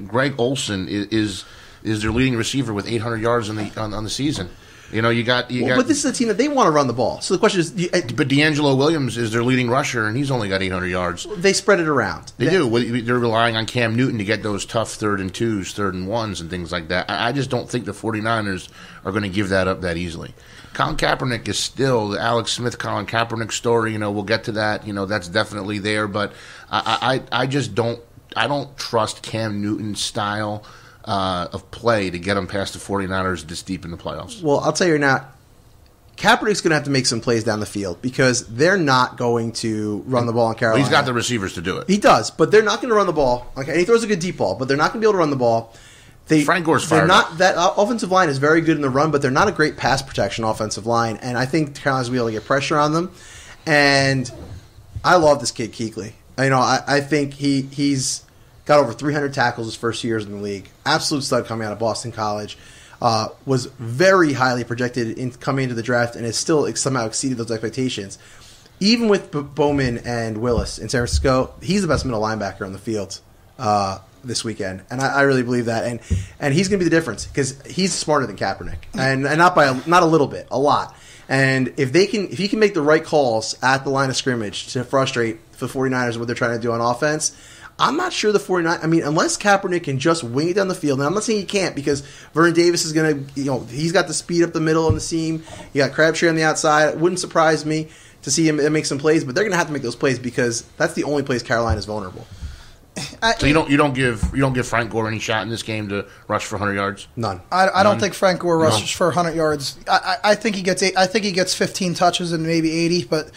Greg Olsen is their leading receiver with 800 yards on the season. But this is a team that they want to run the ball. So the question is, but D'Angelo Williams is their leading rusher, and he's only got 800 yards. They spread it around. They do. They're relying on Cam Newton to get those tough 3rd and 2s, 3rd and 1s, and things like that. I just don't think the 49ers are going to give that up that easily. Colin Kaepernick is still the Alex Smith, Colin Kaepernick story. We'll get to that. That's definitely there. But I just don't. I don't trust Cam Newton's style of play to get them past the 49ers this deep in the playoffs. Well, I'll tell you now, Kaepernick's going to have to make some plays down the field because they're not going to run the ball in Carolina. Well, he's got the receivers to do it. He does, but they're not going to run the ball. Okay, and he throws a good deep ball, but they're not going to be able to run the ball. Frank Gore's fired up. That offensive line is very good in the run, but they're not a great pass protection offensive line, and I think Carolina's going to be able to get pressure on them. And I love this kid, Kuechly. I think he's got over 300 tackles his first 2 years in the league. Absolute stud coming out of Boston College. Was very highly projected in coming into the draft and has still somehow exceeded those expectations. Even with Bowman and Willis in San Francisco, he's the best middle linebacker on the field this weekend, and I really believe that. And he's going to be the difference because he's smarter than Kaepernick, and not a little bit, a lot. And if he can make the right calls at the line of scrimmage to frustrate the 49ers what they're trying to do on offense, I'm not sure the 49ers, unless Kaepernick can just wing it down the field, and I'm not saying he can't because Vernon Davis is going to, he's got the speed up the middle on the seam. You got Crabtree on the outside. It wouldn't surprise me to see him make some plays, but they're going to have to make those plays because that's the only place Carolina is vulnerable. So you don't give Frank Gore any shot in this game to rush for 100 yards? None. I don't think Frank Gore rushes for 100 yards. I think he gets 15 touches and maybe 80, but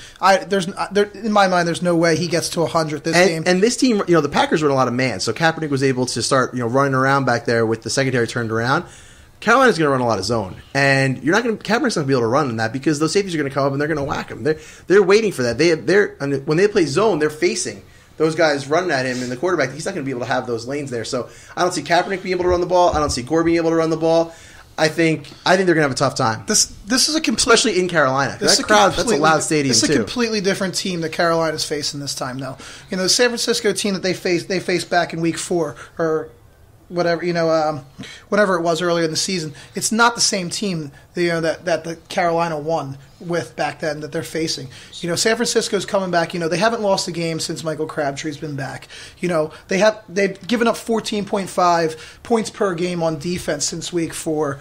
in my mind there's no way he gets to 100 this game. And this team, the Packers run a lot of man, so Kaepernick was able to start running around back there with the secondary turned around. Carolina's going to run a lot of zone, and Kaepernick's not going to be able to run in that because those safeties are going to come up and they're going to whack him. They're waiting for that. When they play zone, they're facing those guys running at him, and the quarterback, he's not going to be able to have those lanes there. So I don't see Kaepernick being able to run the ball. I don't see Gore being able to run the ball. I think they're going to have a tough time. This is especially in Carolina. That crowd, that's a loud stadium too. It's a completely different team that Carolina's facing this time, though. The San Francisco team that they faced back in Week 4 or whatever, whatever it was earlier in the season. It's not the same team that the Carolina won with back then that they're facing. San Francisco's coming back. They haven't lost a game since Michael Crabtree's been back. They've given up 14.5 points per game on defense since Week 4.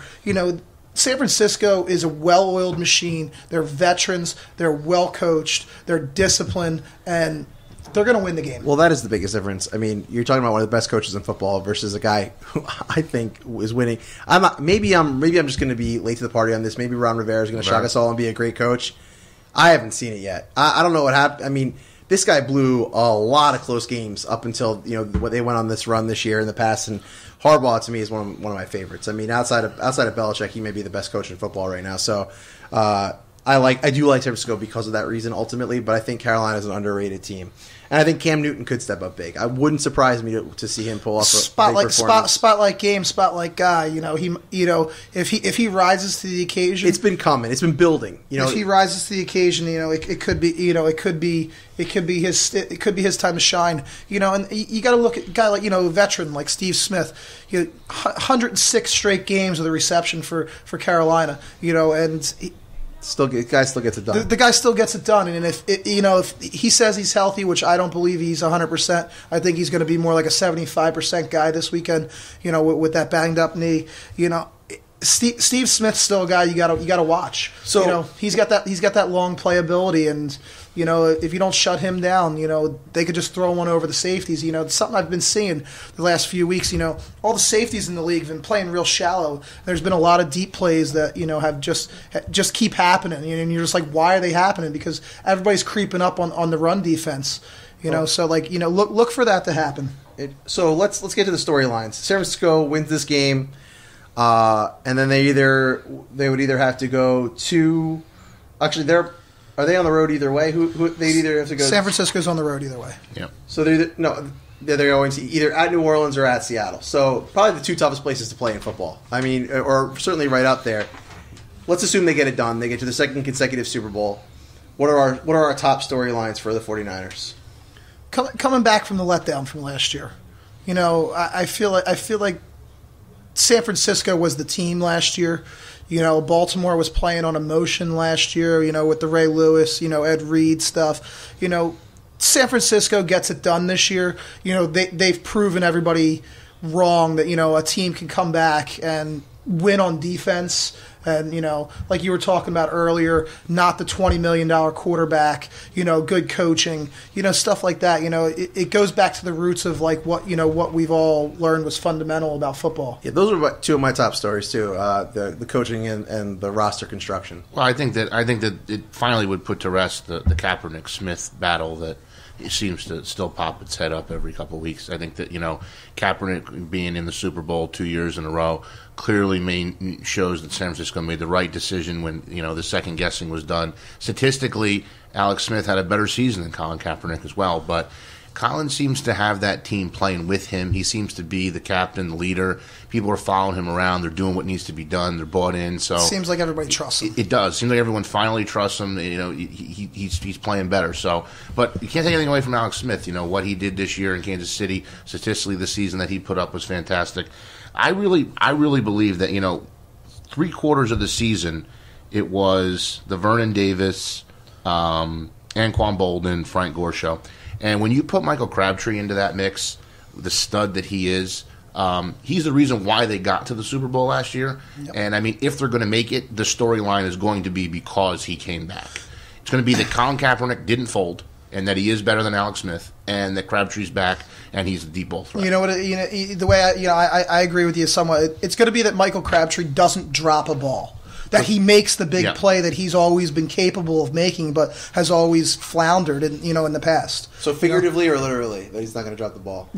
San Francisco is a well-oiled machine. They're veterans. They're well-coached. They're disciplined. And they're going to win the game. Well, that is the biggest difference. I mean, you're talking about one of the best coaches in football versus a guy who I think is winning. Maybe I'm just going to be late to the party on this. Maybe Ron Rivera is going to shock us all and be a great coach. I haven't seen it yet. I don't know what happened. I mean, this guy blew a lot of close games up until what they went on this run this year in the past. And Harbaugh to me is one of my favorites. I mean, outside of Belichick, he may be the best coach in football right now. So I do like San Francisco because of that reason ultimately. But I think Carolina is an underrated team. And I think Cam Newton could step up big. It wouldn't surprise me to see him pull off a big performance. Spotlight game, spotlight guy. If he rises to the occasion, it's been coming. It's been building. If he rises to the occasion, it could be his time to shine. And you got to look at a guy like a veteran like Steve Smith. 106 straight games with a reception for Carolina. And the guy still gets it done. The guy still gets it done, and if he says he's healthy, which I don't believe he's 100%, I think he's going to be more like a 75% guy this weekend. With that banged up knee. Steve Smith's still a guy you got to watch. So he's got that long playability, and if you don't shut him down, they could just throw one over the safeties. It's something I've been seeing the last few weeks. All the safeties in the league have been playing real shallow. There's been a lot of deep plays that have just keep happening, and you're just like, why are they happening? Because everybody's creeping up on the run defense. So look for that to happen. So let's get to the storylines. San Francisco wins this game. And then they would either have to go to. Actually, are they on the road either way? Who they'd either have to go. San Francisco's on the road either way. Yeah. So they're going to either at New Orleans or at Seattle. So probably the two toughest places to play in football. I mean, or certainly right up there. Let's assume they get it done. They get to the second consecutive Super Bowl. What are our top storylines for the 49ers? Coming back from the letdown from last year, I feel like San Francisco was the team last year. Baltimore was playing on emotion last year, with the Ray Lewis, Ed Reed stuff. San Francisco gets it done this year. They've proven everybody wrong that, a team can come back and win on defense. And, like you were talking about earlier, not the $20 million quarterback, good coaching, stuff like that. It goes back to the roots of like what we've all learned was fundamental about football. Yeah, those are two of my top stories too, the coaching and the roster construction. Well, I think that it finally would put to rest the Kaepernick-Smith battle that it seems to still pop its head up every couple of weeks. I think that, Kaepernick being in the Super Bowl 2 years in a row clearly shows that San Francisco made the right decision when, the second guessing was done. Statistically, Alex Smith had a better season than Colin Kaepernick as well, but Colin seems to have that team playing with him. He seems to be the captain, the leader. People are following him around. They're doing what needs to be done. They're bought in. So seems like everybody trusts him. It does. Seems like everyone finally trusts him. He's playing better. So, but you can't take anything away from Alex Smith. What he did this year in Kansas City, statistically, the season that he put up was fantastic. I really believe that 3/4 of the season it was the Vernon Davis, Anquan Bolden, Frank Gore show. And when you put Michael Crabtree into that mix, the stud that he is, he's the reason why they got to the Super Bowl last year. Yep. And, I mean, if they're going to make it, the storyline is going to be because he came back. It's going to be that Colin Kaepernick didn't fold and that he is better than Alex Smith and that Crabtree's back and he's a deep ball threat. The way I agree with you somewhat. It's going to be that Michael Crabtree doesn't drop a ball. That he makes the big play that he's always been capable of making, but has always floundered in the past. So figuratively or literally, that he's not going to drop the ball.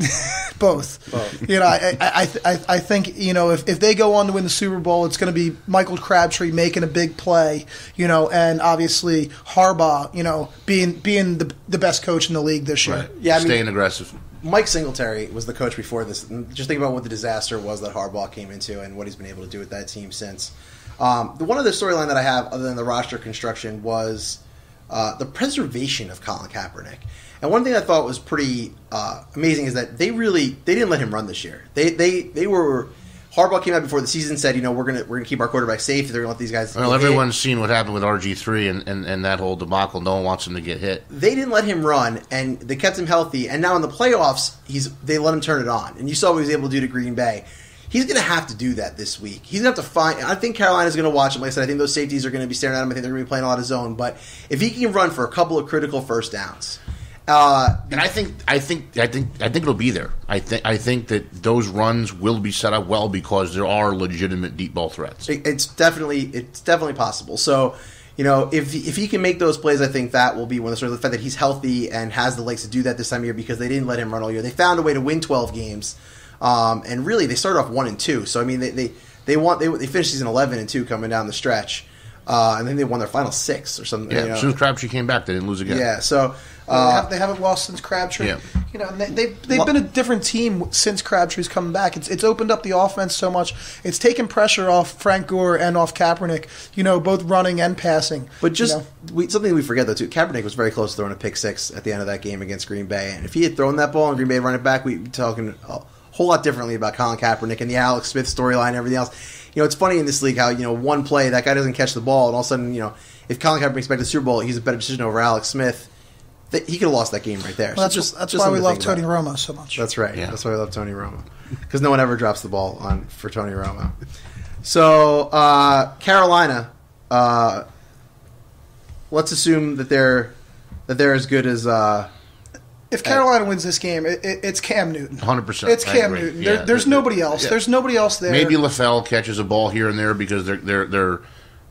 Both. I think if they go on to win the Super Bowl, it's going to be Michael Crabtree making a big play, and obviously Harbaugh, being the best coach in the league this year. Right. Yeah, staying aggressive. Mike Singletary was the coach before this. Just think about what the disaster was that Harbaugh came into and what he's been able to do with that team since. One other storyline that I have, other than the roster construction, was the preservation of Colin Kaepernick. And one thing I thought was pretty amazing is that they didn't let him run this year. They were. Harbaugh came out before the season, said, we're gonna keep our quarterback safe. They're gonna let these guys. Well, everyone's seen what happened with RG3 and that whole debacle. No one wants him to get hit. They didn't let him run, and they kept him healthy. And now in the playoffs, they let him turn it on, and you saw what he was able to do to Green Bay. He's going to have to do that this week. He's going to have to find. I think Carolina's going to watch him. Like I said, I think those safeties are going to be staring at him. I think they're going to be playing a lot of zone. But if he can run for a couple of critical first downs, And I think it'll be there. I think that those runs will be set up well because there are legitimate deep ball threats. It's definitely possible. So, if he can make those plays, I think that will be one of the stories. The fact that he's healthy and has the legs to do that this time of year because they didn't let him run all year. They found a way to win 12 games, and really they started off 1-2. So I mean they finished season 11-2 coming down the stretch, and then they won their final 6 or something. Yeah, as soon as Crabtree came back, they didn't lose again. Yeah, so. They haven't lost since Crabtree. Yeah. And they've been a different team since Crabtree's coming back. It's opened up the offense so much. It's taken pressure off Frank Gore and off Kaepernick. Both running and passing. But something we forget though too. Kaepernick was very close to throwing a pick 6 at the end of that game against Green Bay, and if he had thrown that ball and Green Bay had run it back, we'd be talking a whole lot differently about Colin Kaepernick and the Alex Smith storyline and everything else. It's funny in this league how one play that guy doesn't catch the ball, and all of a sudden if Colin Kaepernick's back to the Super Bowl, he's a better decision over Alex Smith. He could have lost that game right there. Well, that's why we love Tony Romo so much. That's right. Yeah. That's why we love Tony Romo. Because no one ever drops the ball for Tony Romo. So, Carolina, let's assume that they're as good as... if Carolina wins this game, it's Cam Newton. 100%. It's Cam Newton. Yeah. There's nobody else. Yeah. There's nobody else there. Maybe LaFell catches a ball here and there because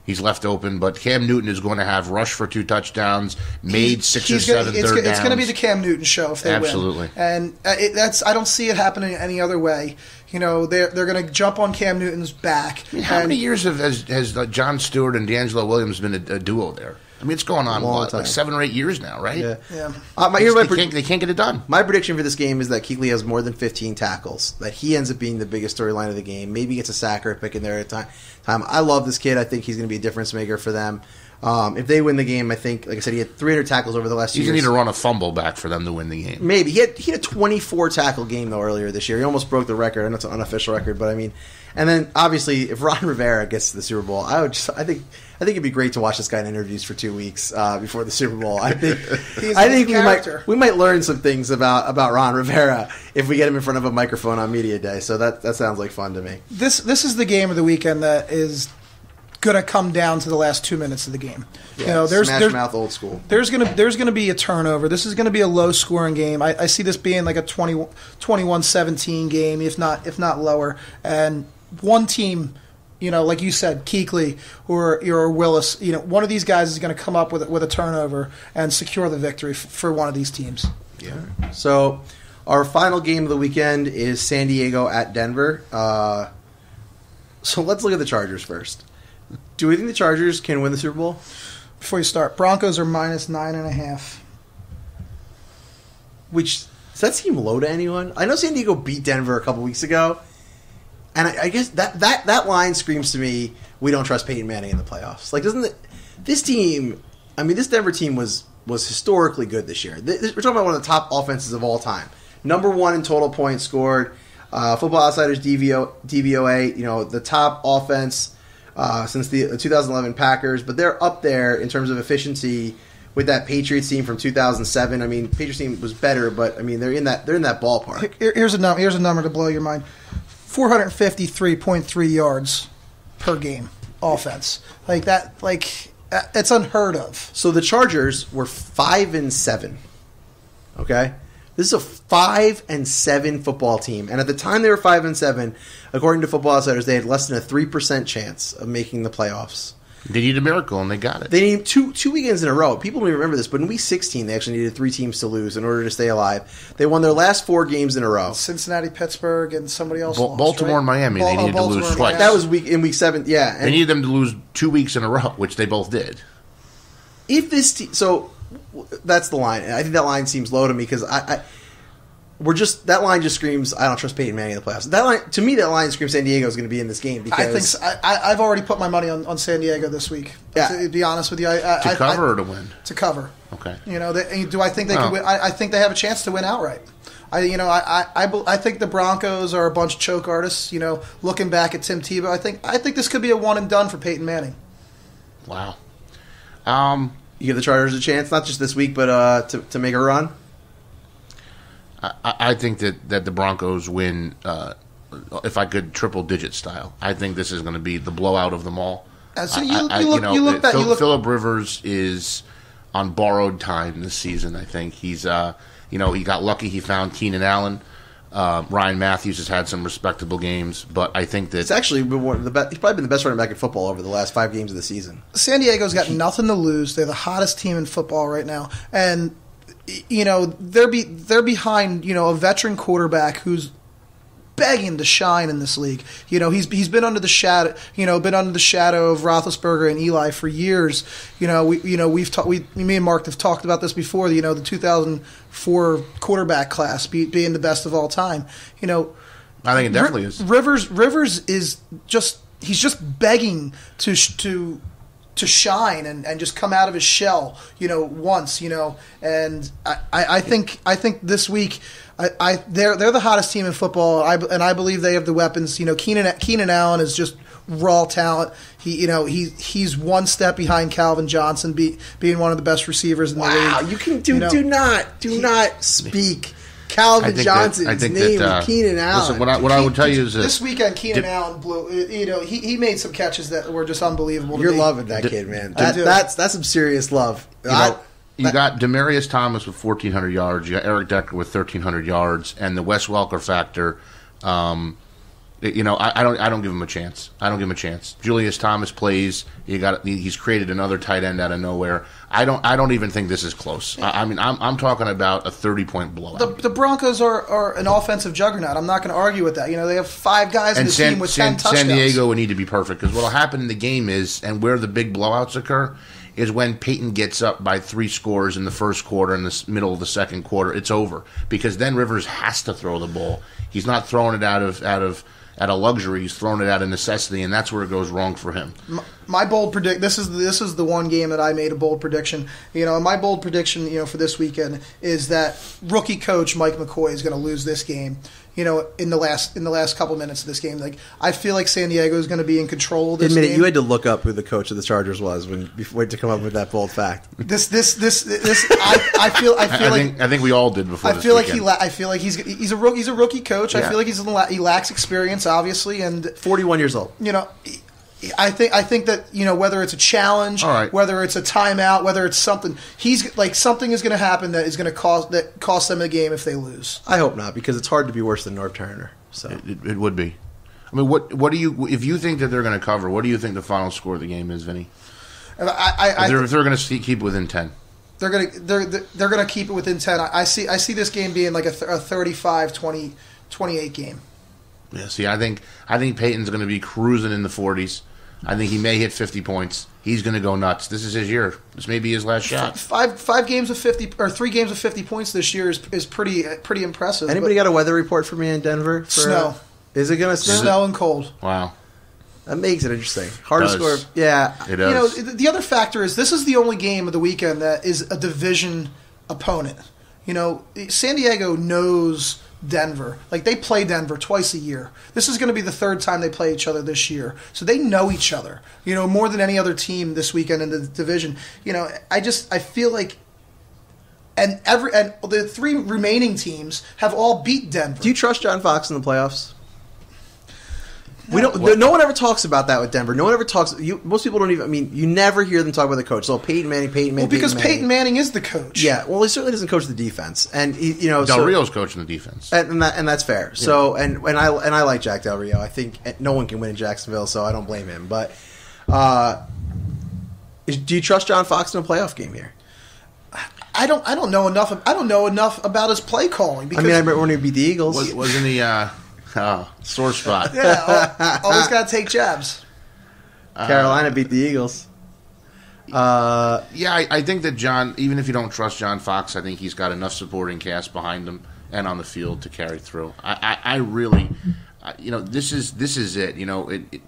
he's left open, but Cam Newton is going to have rushed for 2 touchdowns, made 6 or 7 third downs. It's going to be the Cam Newton show if they win. Absolutely. And I don't see it happening any other way. They're going to jump on Cam Newton's back. I mean, how many years has John Stewart and D'Angelo Williams been a duo there? I mean, it's going on like 7 or 8 years now, right? Yeah. They can't get it done. My prediction for this game is that Kuechly has more than 15 tackles, that he ends up being the biggest storyline of the game. Maybe gets a sack or a pick in there at a time. I love this kid. I think he's going to be a difference maker for them. If they win the game, I think, like I said, he had 300 tackles over the last 2 years. He's going to need to run a fumble back for them to win the game. Maybe. He had a 24-tackle game, though, earlier this year. He almost broke the record. I know it's an unofficial record, but I mean... And then, obviously, if Ron Rivera gets to the Super Bowl, I think it'd be great to watch this guy in interviews for 2 weeks before the Super Bowl. I think we might learn some things about Ron Rivera if we get him in front of a microphone on Media Day. So that sounds like fun to me. This is the game of the weekend that is going to come down to the last 2 minutes of the game. Yeah, smash mouth old school. There's gonna be a turnover. This is gonna be a low scoring game. I see this being like a 21-17 game, if not lower. And one team, like you said, Kuechly or Willis, one of these guys is going to come up with a turnover and secure the victory for one of these teams. Yeah. So our final game of the weekend is San Diego at Denver. So let's look at the Chargers first. Do we think the Chargers can win the Super Bowl? Before you start, Broncos are -9.5. Which, does that seem low to anyone? I know San Diego beat Denver a couple weeks ago, and I guess that line screams to me, we don't trust Peyton Manning in the playoffs. Like, this team, I mean, this Denver team was historically good this year. We're talking about one of the top offenses of all time. Number 1 in total points scored. Football Outsiders DVOA, the top offense since the 2011 Packers, but they're up there in terms of efficiency with that Patriots team from 2007. I mean, Patriots team was better, but I mean they're in that ballpark. Here's a number to blow your mind: 453.3 yards per game offense. Like that, it's unheard of. So the Chargers were 5-7. Okay. This is a 5-7 football team, and at the time they were 5-7, according to Football Outsiders, they had less than a 3% chance of making the playoffs. They needed a miracle, and they got it. They needed two weekends in a row. People may remember this, but in Week 16, they actually needed 3 teams to lose in order to stay alive. They won their last 4 games in a row. Cincinnati, Pittsburgh, and somebody else lost, Baltimore right? and Miami, they needed to lose twice. That was in Week 7, yeah. They needed them to lose 2 weeks in a row, which they both did. If this so that's the line. I think that line seems low to me because that line just screams, I don't trust Peyton Manning in the playoffs. That line screams San Diego is going to be in this game because I've already put my money on San Diego this week. Yeah. To be honest with you, to cover or to win? To cover. Okay. Do I think they can win? I think they have a chance to win outright. I think the Broncos are a bunch of choke artists. Looking back at Tim Tebow, I think this could be a one and done for Peyton Manning. Wow. You give the Chargers a chance, not just this week, but to make a run. I think that the Broncos win, if I could, triple-digit style. I think this is going to be the blowout of them all. So you look back. Phillip Rivers is borrowed time this season. I think he's he got lucky. He found Keenan Allen. Ryan Matthews has had some respectable games, but I think that it's actually been one of the best. He's probably been the best running back in football over the last 5 games of the season. San Diego's got nothing to lose. They're the hottest team in football right now, and they're behind a veteran quarterback who's begging to shine in this league. He's been under the shadow of Roethlisberger and Eli for years. Me and Mark have talked about this before. The 2004 quarterback class being the best of all time. I think it definitely is. Rivers is he's just begging to shine and just come out of his shell, once, and I think this week they're the hottest team in football, and I believe they have the weapons. Keenan Allen is just raw talent. He's one step behind Calvin Johnson, being one of the best receivers in the league. Wow, you can do not speak Calvin Johnson's name with Keenan Allen. Listen, what I would tell you is this weekend Keenan Allen blew. He made some catches that were just unbelievable. You're loving that kid, man. That's some serious love. You got Demaryius Thomas with 1,400 yards. You got Eric Decker with 1,300 yards, and the Wes Welker factor. I don't give him a chance. Julius Thomas plays. He's created another tight end out of nowhere. I don't even think this is close. I'm talking about a 30-point blowout. The Broncos are an offensive juggernaut. I'm not going to argue with that. They have 5 guys in the team with 10 touchdowns. San Diego would need to be perfect, because what will happen in the game is, and where the big blowouts occur, is when Peyton gets up by 3 scores in the first quarter, in the middle of the second quarter, it's over, because then Rivers has to throw the ball. He's not throwing it out of luxury. He's throwing it out of necessity, and that's where it goes wrong for him. My bold predict. This is the one game that I made a bold prediction. And my bold prediction, for this weekend is that rookie coach Mike McCoy is going to lose this game. In the last couple minutes of this game, I feel like San Diego is going to be in control of this game. You had to look up who the coach of the Chargers was before to come up with that bold fact. I think we all did before. I feel like he's a rookie coach. Yeah. I feel like he lacks experience, obviously, and 41 years old. I think that whether it's a challenge, right, whether it's a timeout, whether it's something, something is going to happen that is going to cost them the game if they lose. I hope not, because it's hard to be worse than Norv Turner. So it would be. I mean, what do you, if you think that they're going to cover? What do you think the final score of the game is, Vinny? If they're going to keep within 10. They're going to keep it within 10. I see this game being like a 35-28 game. Yeah, see, I think Peyton's going to be cruising in the 40s. I think he may hit 50 points. He's going to go nuts. This is his year. This may be his last shot. 5 games of 50 or 3 games of 50 points this year is pretty impressive. Anybody got a weather report for me in Denver? Snow. Is it going to snow? Snow and cold. Wow. That makes it interesting. Hard to score. Yeah. It does. The other factor is this is the only game of the weekend that is a division opponent. San Diego knows Denver. They play Denver twice a year. This is going to be the 3rd time they play each other this year. So they know each other, more than any other team this weekend in the division. I feel like and the 3 remaining teams have all beat Denver. Do you trust John Fox in the playoffs? No one ever talks about that with Denver. No one ever talks. Most people don't even. I mean, you never hear them talk about the coach. So Peyton Manning. Well, because Peyton Manning is the coach. Yeah. Well, he certainly doesn't coach the defense, and Del Rio's coaching the defense, and that's fair. Yeah. So and I like Jack Del Rio. I think no one can win in Jacksonville, so I don't blame him. But do you trust John Fox in a playoff game here? I don't know enough. I don't know enough about his play calling. Because I remember when he beat the Eagles. Wasn't he? Sore spot. Yeah, always got to take jabs. Carolina beat the Eagles. I think that John, even if you don't trust John Fox, I think he's got enough supporting cast behind him and on the field to carry through. I really, this is it.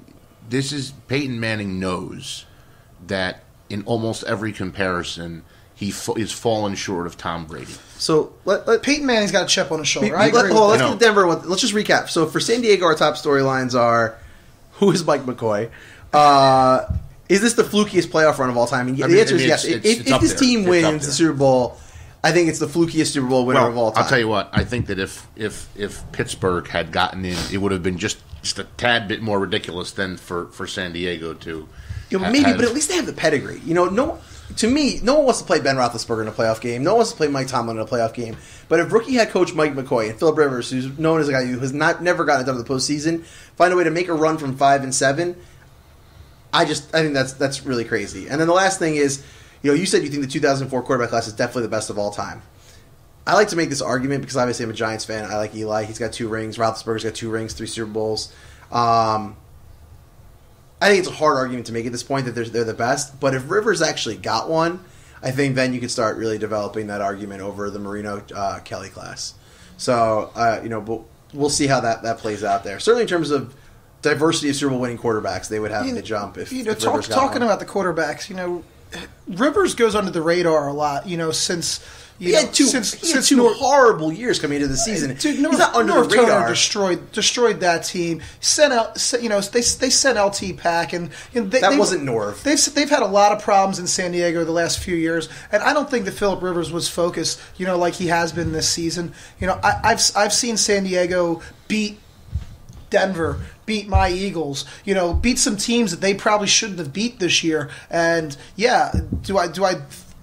This is Peyton Manning knows that in almost every comparison, he is fallen short of Tom Brady. So Peyton Manning's got a chip on his shoulder. Let's get to Denver. Let's just recap. So for San Diego, our top storylines are: who is Mike McCoy? Is this the flukiest playoff run of all time? And the answer is yes. If this team wins the Super Bowl, I think it's the flukiest Super Bowl winner of all time. I'll tell you what. I think that if Pittsburgh had gotten in, it would have been just a tad bit more ridiculous than for San Diego to. But at least they have the pedigree. to me, no one wants to play Ben Roethlisberger in a playoff game. No one wants to play Mike Tomlin in a playoff game. But if rookie head coach Mike McCoy and Philip Rivers, who's known as a guy who has never gotten it done in the postseason, find a way to make a run from 5-7, I think that's really crazy. And then the last thing is, you said you think the 2004 quarterback class is definitely the best of all time. I like to make this argument because obviously I'm a Giants fan. I like Eli. He's got 2 rings. Roethlisberger's got 2 rings, 3 Super Bowls. I think it's a hard argument to make at this point that they're the best. But if Rivers actually got one, I think then you could start really developing that argument over the Marino Kelly class. So, but we'll see how that plays out there. Certainly in terms of diversity of Super Bowl winning quarterbacks, they would have to jump if Rivers got talking one. about the quarterbacks, Rivers goes under the radar a lot, since... He had two horrible years coming into the season. Dude, He's not under North the radar. Destroyed that team. Sent out, they sent LT Pack, and that wasn't North. They've had a lot of problems in San Diego the last few years, and I don't think that Philip Rivers was focused, like he has been this season. I've seen San Diego beat Denver, beat my Eagles, beat some teams that they probably shouldn't have beat this year. And do I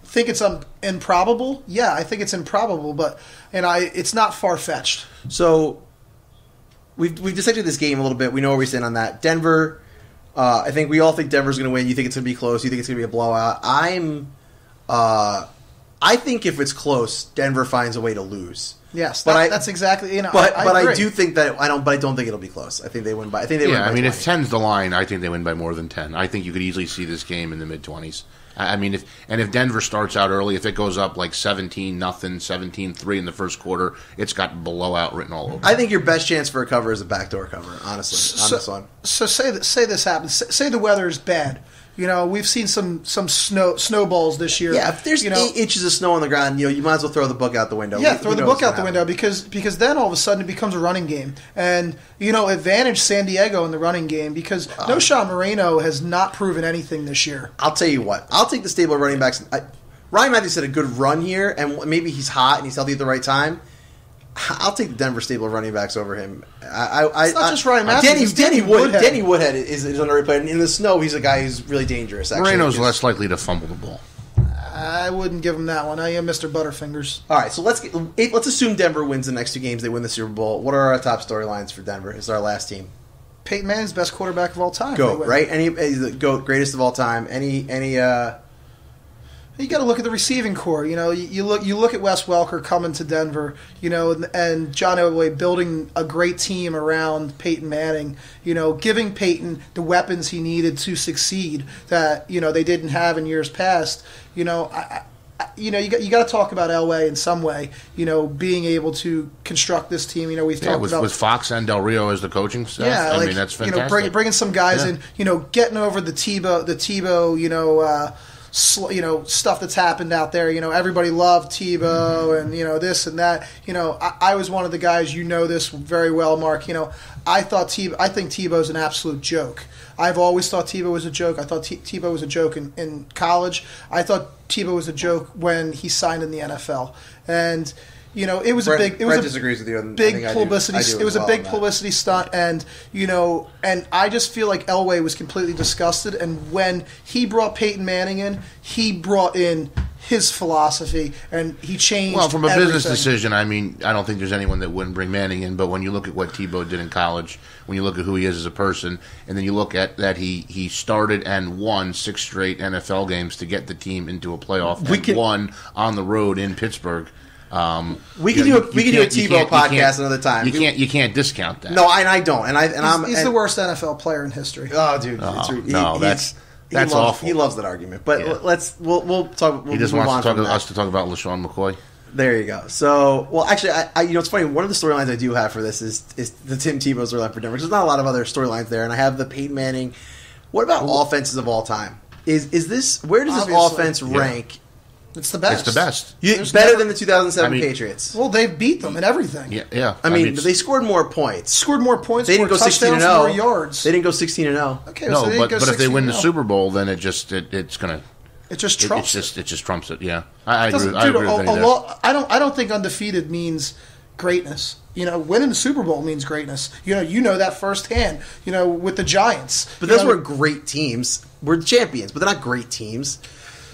think it's improbable? Yeah, I think it's improbable, but it's not far-fetched. So we've dissected this game a little bit. We know where we stand on that. Denver, I think we all think Denver's going to win. You think it's going to be close. You think it's going to be a blowout. I think if it's close, Denver finds a way to lose. Yes, that's exactly. I do think that I don't think it'll be close. I think they win by. I think they win by 20. If 10's the line, I think they win by more than 10. I think you could easily see this game in the mid-20s. If Denver starts out early, if it goes up like 17-0, 17-3 in the first quarter, it's got blowout written all over. I think your best chance for a cover is a backdoor cover, honestly, on this one. So say this happens. Say the weather is bad. We've seen some snowballs this year. Yeah, if there's 8 inches of snow on the ground, you might as well throw the book out the window. Yeah, throw the book out the window because then all of a sudden it becomes a running game. And, advantage San Diego in the running game because Sean Moreno has not proven anything this year. I'll tell you what. I'll take the stable of running backs. Ryan Matthews had a good run here, and maybe he's hot and he's healthy at the right time. I'll take the Denver stable of running backs over him. It's not just Ryan Matthews. Danny Woodhead is underrated, and in the snow, he's a guy who's really dangerous. Actually, Moreno's less likely to fumble the ball. I wouldn't give him that one. I am Mr. Butterfingers. All right, so let's assume Denver wins the next 2 games. They win the Super Bowl. What are our top storylines for Denver? It's our last team. Peyton Manning's best quarterback of all time. GOAT, right? He's the GOAT, greatest of all time. You got to look at the receiving core. You look at Wes Welker coming to Denver. And John Elway building a great team around Peyton Manning. Giving Peyton the weapons he needed to succeed that they didn't have in years past. You got to talk about Elway in some way. Being able to construct this team. We've talked about with Fox and Del Rio as the coaching staff. Yeah, I mean that's fantastic. Bringing some guys in. Getting over the Tebow. Stuff that's happened out there. Everybody loved Tebow and, this and that. I was one of the guys, this very well, Mark. I think Tebow's an absolute joke. I've always thought Tebow was a joke. I thought Tebow was a joke in college. I thought Tebow was a joke when he signed in the NFL. And it was Brett disagrees with you. Big publicity. It was a big publicity stunt, and and I just feel like Elway was completely disgusted. And when he brought Peyton Manning in, he brought in his philosophy, and he changed. Well, from a everything. business decision, I don't think there's anyone that wouldn't bring Manning in. But when you look at what Tebow did in college, when you look at who he is as a person, and then you look at that he started and won 6 straight NFL games to get the team into a playoff, won on the road in Pittsburgh. We can do a Tebow podcast another time. You can't discount that. No, and I don't. He's the worst NFL player in history. Oh, dude, that's awful. He loves that argument. But we'll talk. He just wants us to talk about LaShawn McCoy. There you go. So, actually, it's funny. One of the storylines I do have for this is the Tim Tebow storyline for Denver. There's not a lot of other storylines there, and I have the Peyton Manning. What about offenses of all time? Is this where does this offense rank? It's the best. It's the best. Better than the 2007 Patriots. Well, they've beat them in everything. Yeah. But they scored more points. They didn't go 16-0. More yards. They didn't go 16-0. Okay, no, but if they win the Super Bowl, then it's just gonna. It just trumps. It just trumps it. Yeah, I agree. I agree with I don't think undefeated means greatness. Winning the Super Bowl means greatness. You know that firsthand. With the Giants. But those were great teams. We're champions, but they're not great teams.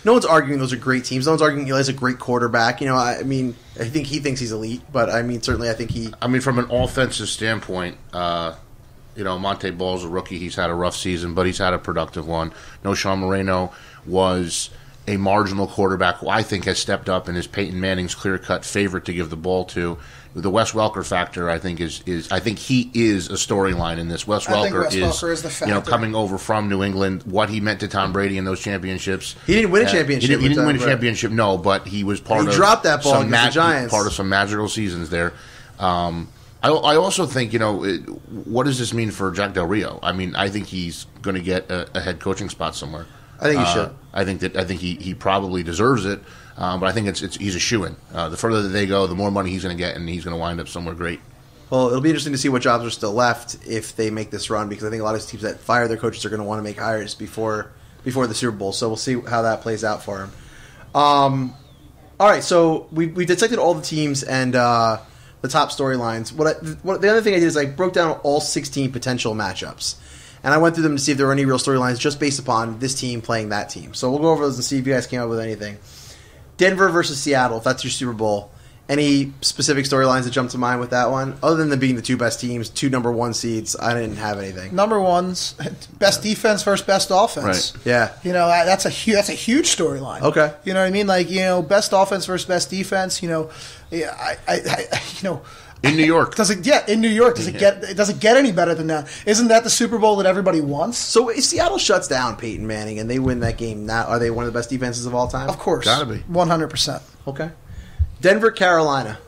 no one's arguing those are great teams. No one's arguing Eli's a great quarterback. You know, I mean, I think he thinks he's elite, but I mean, certainly I think he... I mean, from an offensive standpoint, you know, Monte Ball's a rookie. He's had a rough season, but he's had a productive one. No, Sean Moreno was a marginal quarterback who I think has stepped up and is Peyton Manning's clear-cut favorite to give the ball to. The Wes Welker factor, I think, is I think he is a storyline in this. Wes Welker is the factor. You know, coming over from New England, what he meant to Tom Brady in those championships. He didn't win a championship. He didn't win a championship, no, but he was part of... He dropped that ball against the Giants. Part of some magical seasons there. I also think, you know, what does this mean for Jack Del Rio? I mean, I think he's going to get a head coaching spot somewhere. I think he should. I think he probably deserves it. But I think he's a shoo-in. The further that they go, the more money he's going to get, and he's going to wind up somewhere great. Well, it'll be interesting to see what jobs are still left if they make this run, because I think a lot of teams that fire their coaches are going to want to make hires before the Super Bowl. So we'll see how that plays out for him. All right, so we dissected all the teams and the top storylines. The other thing I did is I broke down all 16 potential matchups. And I went through them to see if there were any real storylines just based upon this team playing that team. So we'll go over those and see if you guys came up with anything. Denver versus Seattle, if that's your Super Bowl. Any specific storylines that jump to mind with that one? Other than them being the two best teams, two number one seeds, I didn't have anything. Number one's best defense versus best offense. Right. Yeah. You know, that's a huge storyline. Okay. You know what I mean? Like, you know, best offense versus best defense. You know, in New York. In New York, does it get any better than that? Isn't that the Super Bowl that everybody wants? So if Seattle shuts down Peyton Manning and they win that game, now are they one of the best defenses of all time? Of course. Gotta be. 100%. Okay. Denver, Carolina.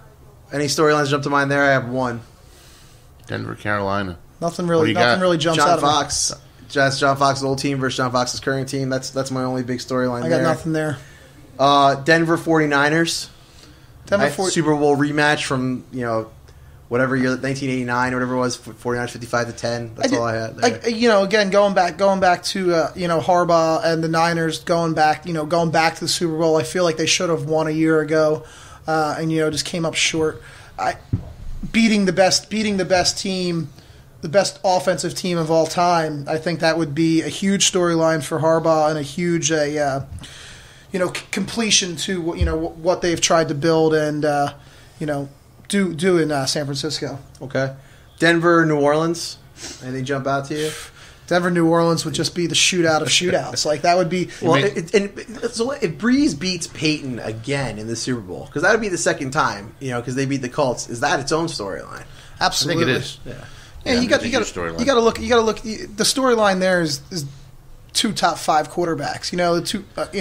Any storylines jump to mind there? I have one. Denver, Carolina. Nothing really jumps out of Fox. That's John Fox's old team versus John Fox's current team. That's my only big storyline there. I got nothing there. Denver 49ers. Super Bowl rematch from, you know, whatever year, 1989 or whatever it was, 49ers 55-10. That's all I had there. You know, again, going back to you know, Harbaugh and the Niners going back to the Super Bowl. I feel like they should have won a year ago, and you know, just came up short. Beating the best team, the best offensive team of all time. I think that would be a huge storyline for Harbaugh and a huge you know, completion to, you know, what they've tried to build and you know, do in San Francisco. Okay. Denver, New Orleans. Anything jump out to you? Denver, New Orleans would just be the shootout of shootouts. Like, that would be... Well, so if Breeze beats Peyton again in the Super Bowl, because that would be the second time, you know, because they beat the Colts, is that its own storyline? Absolutely. I think it is. Yeah, you got to look. The storyline there is two top five quarterbacks, you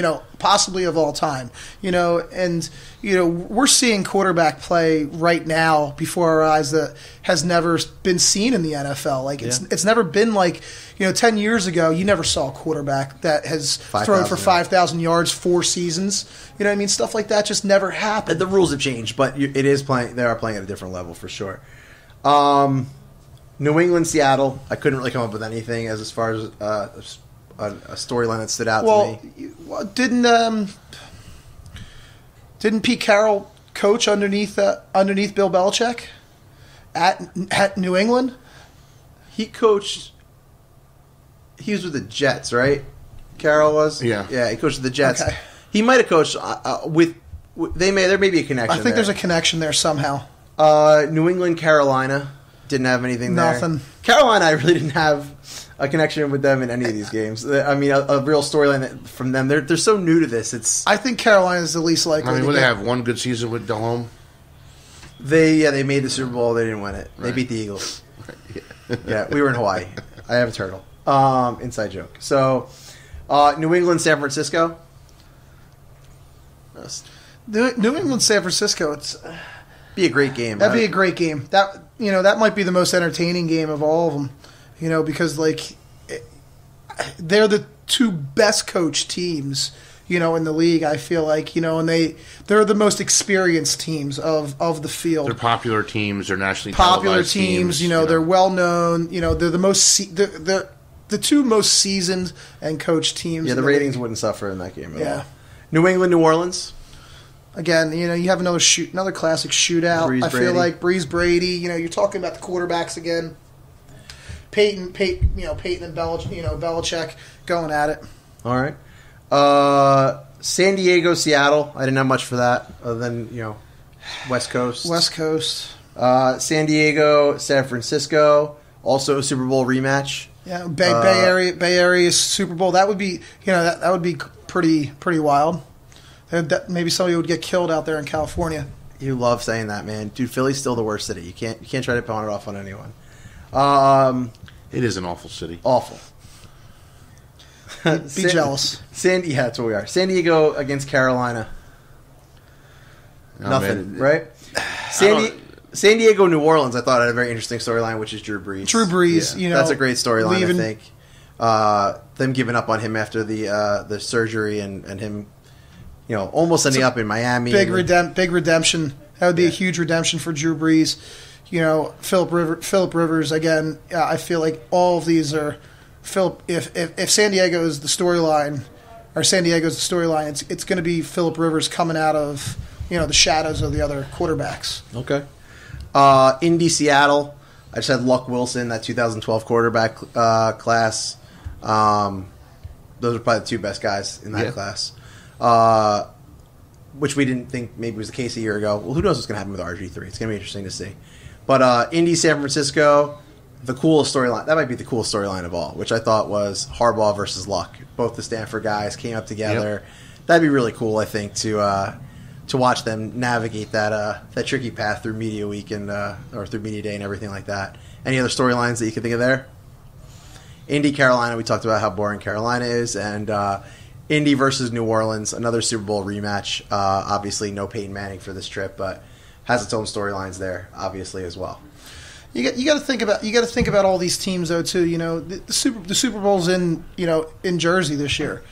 know, possibly of all time, you know, and, you know, we're seeing quarterback play right now before our eyes that has never been seen in the NFL. Like, it's never been like, you know, 10 years ago, you never saw a quarterback that has thrown for 5,000 yards 4 seasons. You know what I mean? Stuff like that just never happened. The rules have changed, but they are playing at a different level for sure. New England, Seattle, I couldn't really come up with anything as far as a storyline that stood out to me. Well, didn't Pete Carroll coach underneath Bill Belichick at New England? He coached. He was with the Jets, right? Carroll was. Yeah, he coached the Jets. Okay. He might have coached with. There may be a connection. I think there's a connection there somehow. New England, Carolina didn't have anything there. Nothing. Carolina, I really didn't have a connection with them in any of these games. I mean, a real storyline from them. They're so new to this. I think Carolina is the least likely. I mean, would they have one good season with Delhomme? They made the Super Bowl. They didn't win it. Right. They beat the Eagles. Yeah, we were in Hawaii. I have a turtle. Inside joke. So, New England, San Francisco. New England, San Francisco. It's be a great game. That'd be a great game. That might be the most entertaining game of all of them. You know, because they're the two best coached teams, you know, in the league. I feel like, you know, and they're the most experienced teams of the field. They're popular teams. They're nationally popular televised teams. You know, they're well known. You know, they're the two most seasoned and coached teams. Yeah, the ratings wouldn't suffer in that game at all. New England, New Orleans. Again, you know, you have another classic shootout. I feel like Breeze Brady. You know, you're talking about the quarterbacks again. Peyton and Belichick going at it. All right. San Diego, Seattle. I didn't have much for that, other than West Coast. West Coast. San Diego, San Francisco. Also a Super Bowl rematch. Yeah, Bay Area Super Bowl. That would be that would be pretty wild. Maybe somebody would get killed out there in California. You love saying that, man. Dude, Philly's still the worst city. You can't try to pawn it off on anyone. It is an awful city. Awful. Be jealous. Yeah, that's what we are. San Diego against Carolina. Oh, Nothing, man. right? San Diego, New Orleans, I thought had a very interesting storyline, which is Drew Brees. Drew Brees, that's a great storyline, I think. Them giving up on him after the surgery and him, almost ending up in Miami. Big redemption. That would be a huge redemption for Drew Brees. Phillip Rivers again. I feel like all of these are Philip. If San Diego is the storyline, or San Diego's the storyline, it's going to be Phillip Rivers coming out of the shadows of the other quarterbacks. Okay. Indy, Seattle. I just had Luck Wilson, that 2012 quarterback class. Those are probably the two best guys in that class. Which we didn't think maybe was the case a year ago. Well, who knows what's going to happen with RG3? It's going to be interesting to see. But Indy, San Francisco, the coolest storyline. That might be the coolest storyline of all, which I thought was Harbaugh versus Luck. Both the Stanford guys came up together. Yep. That'd be really cool, I think, to watch them navigate that tricky path through media week or through media day and everything like that. Any other storylines that you can think of there? Indy, Carolina. We talked about how boring Carolina is, and Indy versus New Orleans, another Super Bowl rematch. Obviously, no Peyton Manning for this trip, but has its own storylines there, obviously as well. You got to think about all these teams though too. The Super Bowl's in Jersey this year.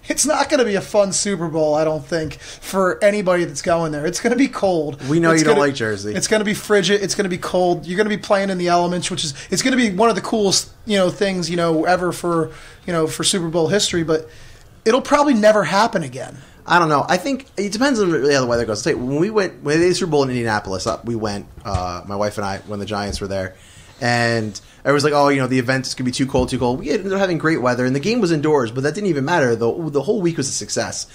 It's not going to be a fun Super Bowl, I don't think, for anybody that's going there. It's going to be cold. We know you don't like Jersey. It's going to be frigid. It's going to be cold. You're going to be playing in the elements, it's going to be one of the coolest things ever for Super Bowl history. But it'll probably never happen again. I don't know. I think it depends on really how the weather goes. I'll tell you, when they did the Super Bowl in Indianapolis, we went. My wife and I, when the Giants were there, and everyone's like, "Oh, the event is gonna be too cold, too cold." We ended up having great weather, and the game was indoors, but that didn't even matter. The whole week was a success.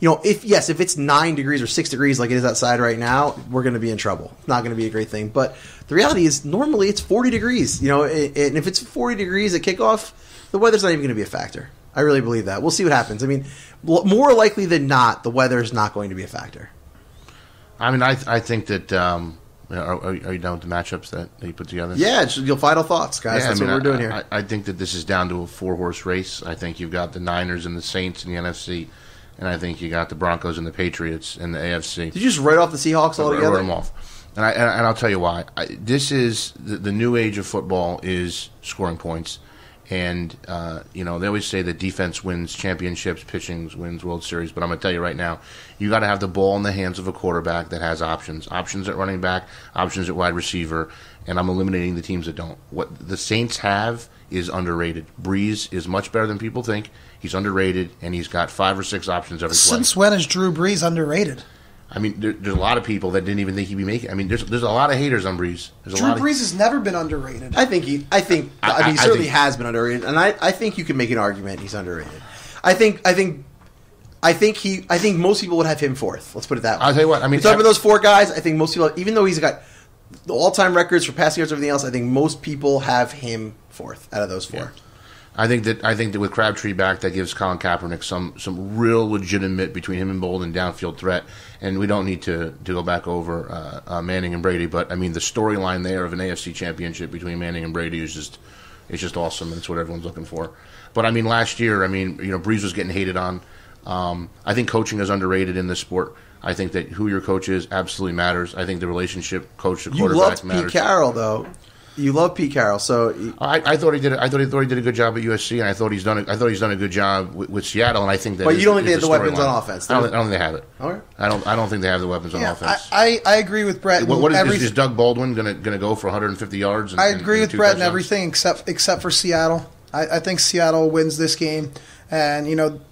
If it's 9 degrees or 6 degrees like it is outside right now, we're going to be in trouble. It's not going to be a great thing. But the reality is, normally it's 40 degrees. And if it's 40 degrees at kickoff, the weather's not even going to be a factor. I really believe that. We'll see what happens. I mean, more likely than not, the weather is not going to be a factor. I mean, I think that. Are you done with the matchups that you put together? Yeah, your final thoughts, guys. That's what we're doing here. I think that this is down to a 4-horse race. I think you've got the Niners and the Saints in the NFC, and I think you got the Broncos and the Patriots in the AFC. Did you just write off the Seahawks altogether? I wrote them off. And I'll tell you why. This is the new age of football is scoring points. And, they always say that defense wins championships, pitching wins World Series. But I'm going to tell you right now, you got to have the ball in the hands of a quarterback that has options. Options at running back, options at wide receiver. And I'm eliminating the teams that don't. What the Saints have is underrated. Brees is much better than people think. He's underrated, and he's got 5 or 6 options every play. Since when is Drew Brees underrated? I mean, there's a lot of people that didn't even think he'd be making. I mean, there's a lot of haters on Brees. Drew Brees has never been underrated. I think he certainly has been underrated, and I think you can make an argument he's underrated. I think most people would have him 4th. Let's put it that way. I'll tell you what. I mean, talking about those 4 guys, I think most people, even though he's got the all-time records for passing yards and everything else, I think most people have him 4th out of those 4. Yeah. I think that with Crabtree back, that gives Colin Kaepernick some real legitimate between him and Bolden downfield threat. And we don't need to go back over Manning and Brady, but I mean the storyline there of an AFC championship between Manning and Brady is just awesome, and it's what everyone's looking for. But I mean, last year, Brees was getting hated on. I think coaching is underrated in this sport. I think that who your coach is absolutely matters. I think the relationship coach to quarterback matters. You love Pete Carroll, though. You love Pete Carroll, so I thought he did. I thought he did a good job at USC, and I thought he's done a good job with Seattle. And I think that. But you don't think they have the weapons on offense? I don't think they have it. All right. I don't think they have the weapons on offense. I agree with Brett. Is Doug Baldwin going to go for 150 yards? I agree with Brett and everything except for Seattle. I think Seattle wins this game, and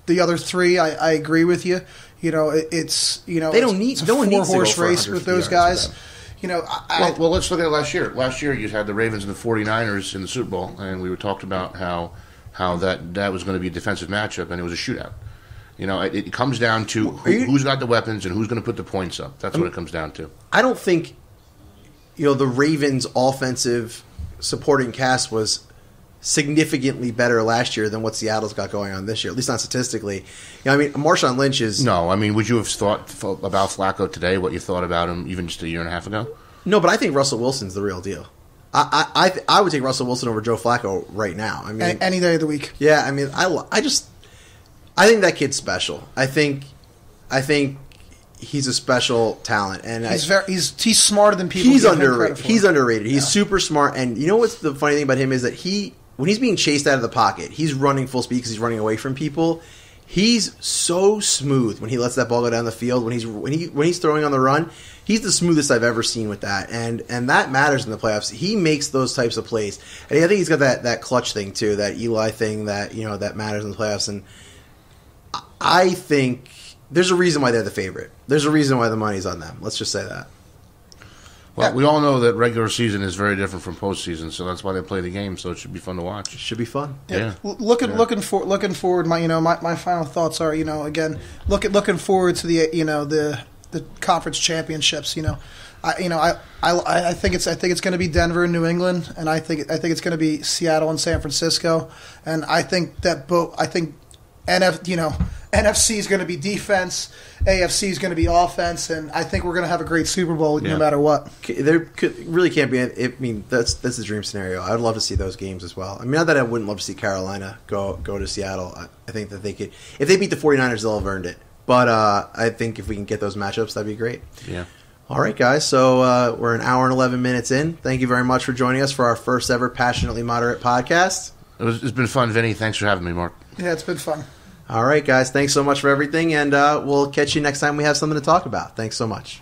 the other 3. I agree with you. It's they don't need it's a no one needs to go 4-horse for race with those guys. Well, let's look at it last year. Last year, you had the Ravens and the 49ers in the Super Bowl, and we were talked about how that was going to be a defensive matchup, and it was a shootout. You know, it comes down to who's got the weapons and who's going to put the points up. That's what it comes down to. I don't think, the Ravens' offensive supporting cast was significantly better last year than what Seattle's got going on this year, at least not statistically. Marshawn Lynch is... No, would you have thought about Flacco today what you thought about him even just a year and a half ago? No, but I think Russell Wilson's the real deal. I would take Russell Wilson over Joe Flacco right now. Any day of the week. Yeah, I think that kid's special. I think he's a special talent, and he's smarter than people. He's underrated. He's underrated. He's super smart, and you know what's the funny thing about him is that when he's being chased out of the pocket, he's running full speed because he's running away from people. He's so smooth when he lets that ball go down the field. When he's throwing on the run, he's the smoothest I've ever seen with that, and that matters in the playoffs. He makes those types of plays, and I think he's got that clutch thing too, that Eli thing that that matters in the playoffs. And I think there's a reason why they're the favorite. There's a reason why the money's on them. Let's just say that. Well, we all know that regular season is very different from postseason, so that's why they play the game. So it should be fun to watch. It should be fun. Yeah. Looking forward. My final thoughts are again looking forward to the conference championships. I think it's going to be Denver and New England, and I think it's going to be Seattle and San Francisco, and I think that NFC is going to be defense, AFC is going to be offense, and I think we're going to have a great Super Bowl no matter what. There really can't be. That's the dream scenario. I would love to see those games as well. Not that I wouldn't love to see Carolina go to Seattle. I think that they could, if they beat the 49ers, they'll have earned it. But I think if we can get those matchups, that'd be great. Yeah. All right, guys. So we're an hour and 11 minutes in. Thank you very much for joining us for our first ever Passionately Moderate podcast. It's been fun, Vinny. Thanks for having me, Mark. Yeah, it's been fun. All right, guys. Thanks so much for everything, and we'll catch you next time we have something to talk about. Thanks so much.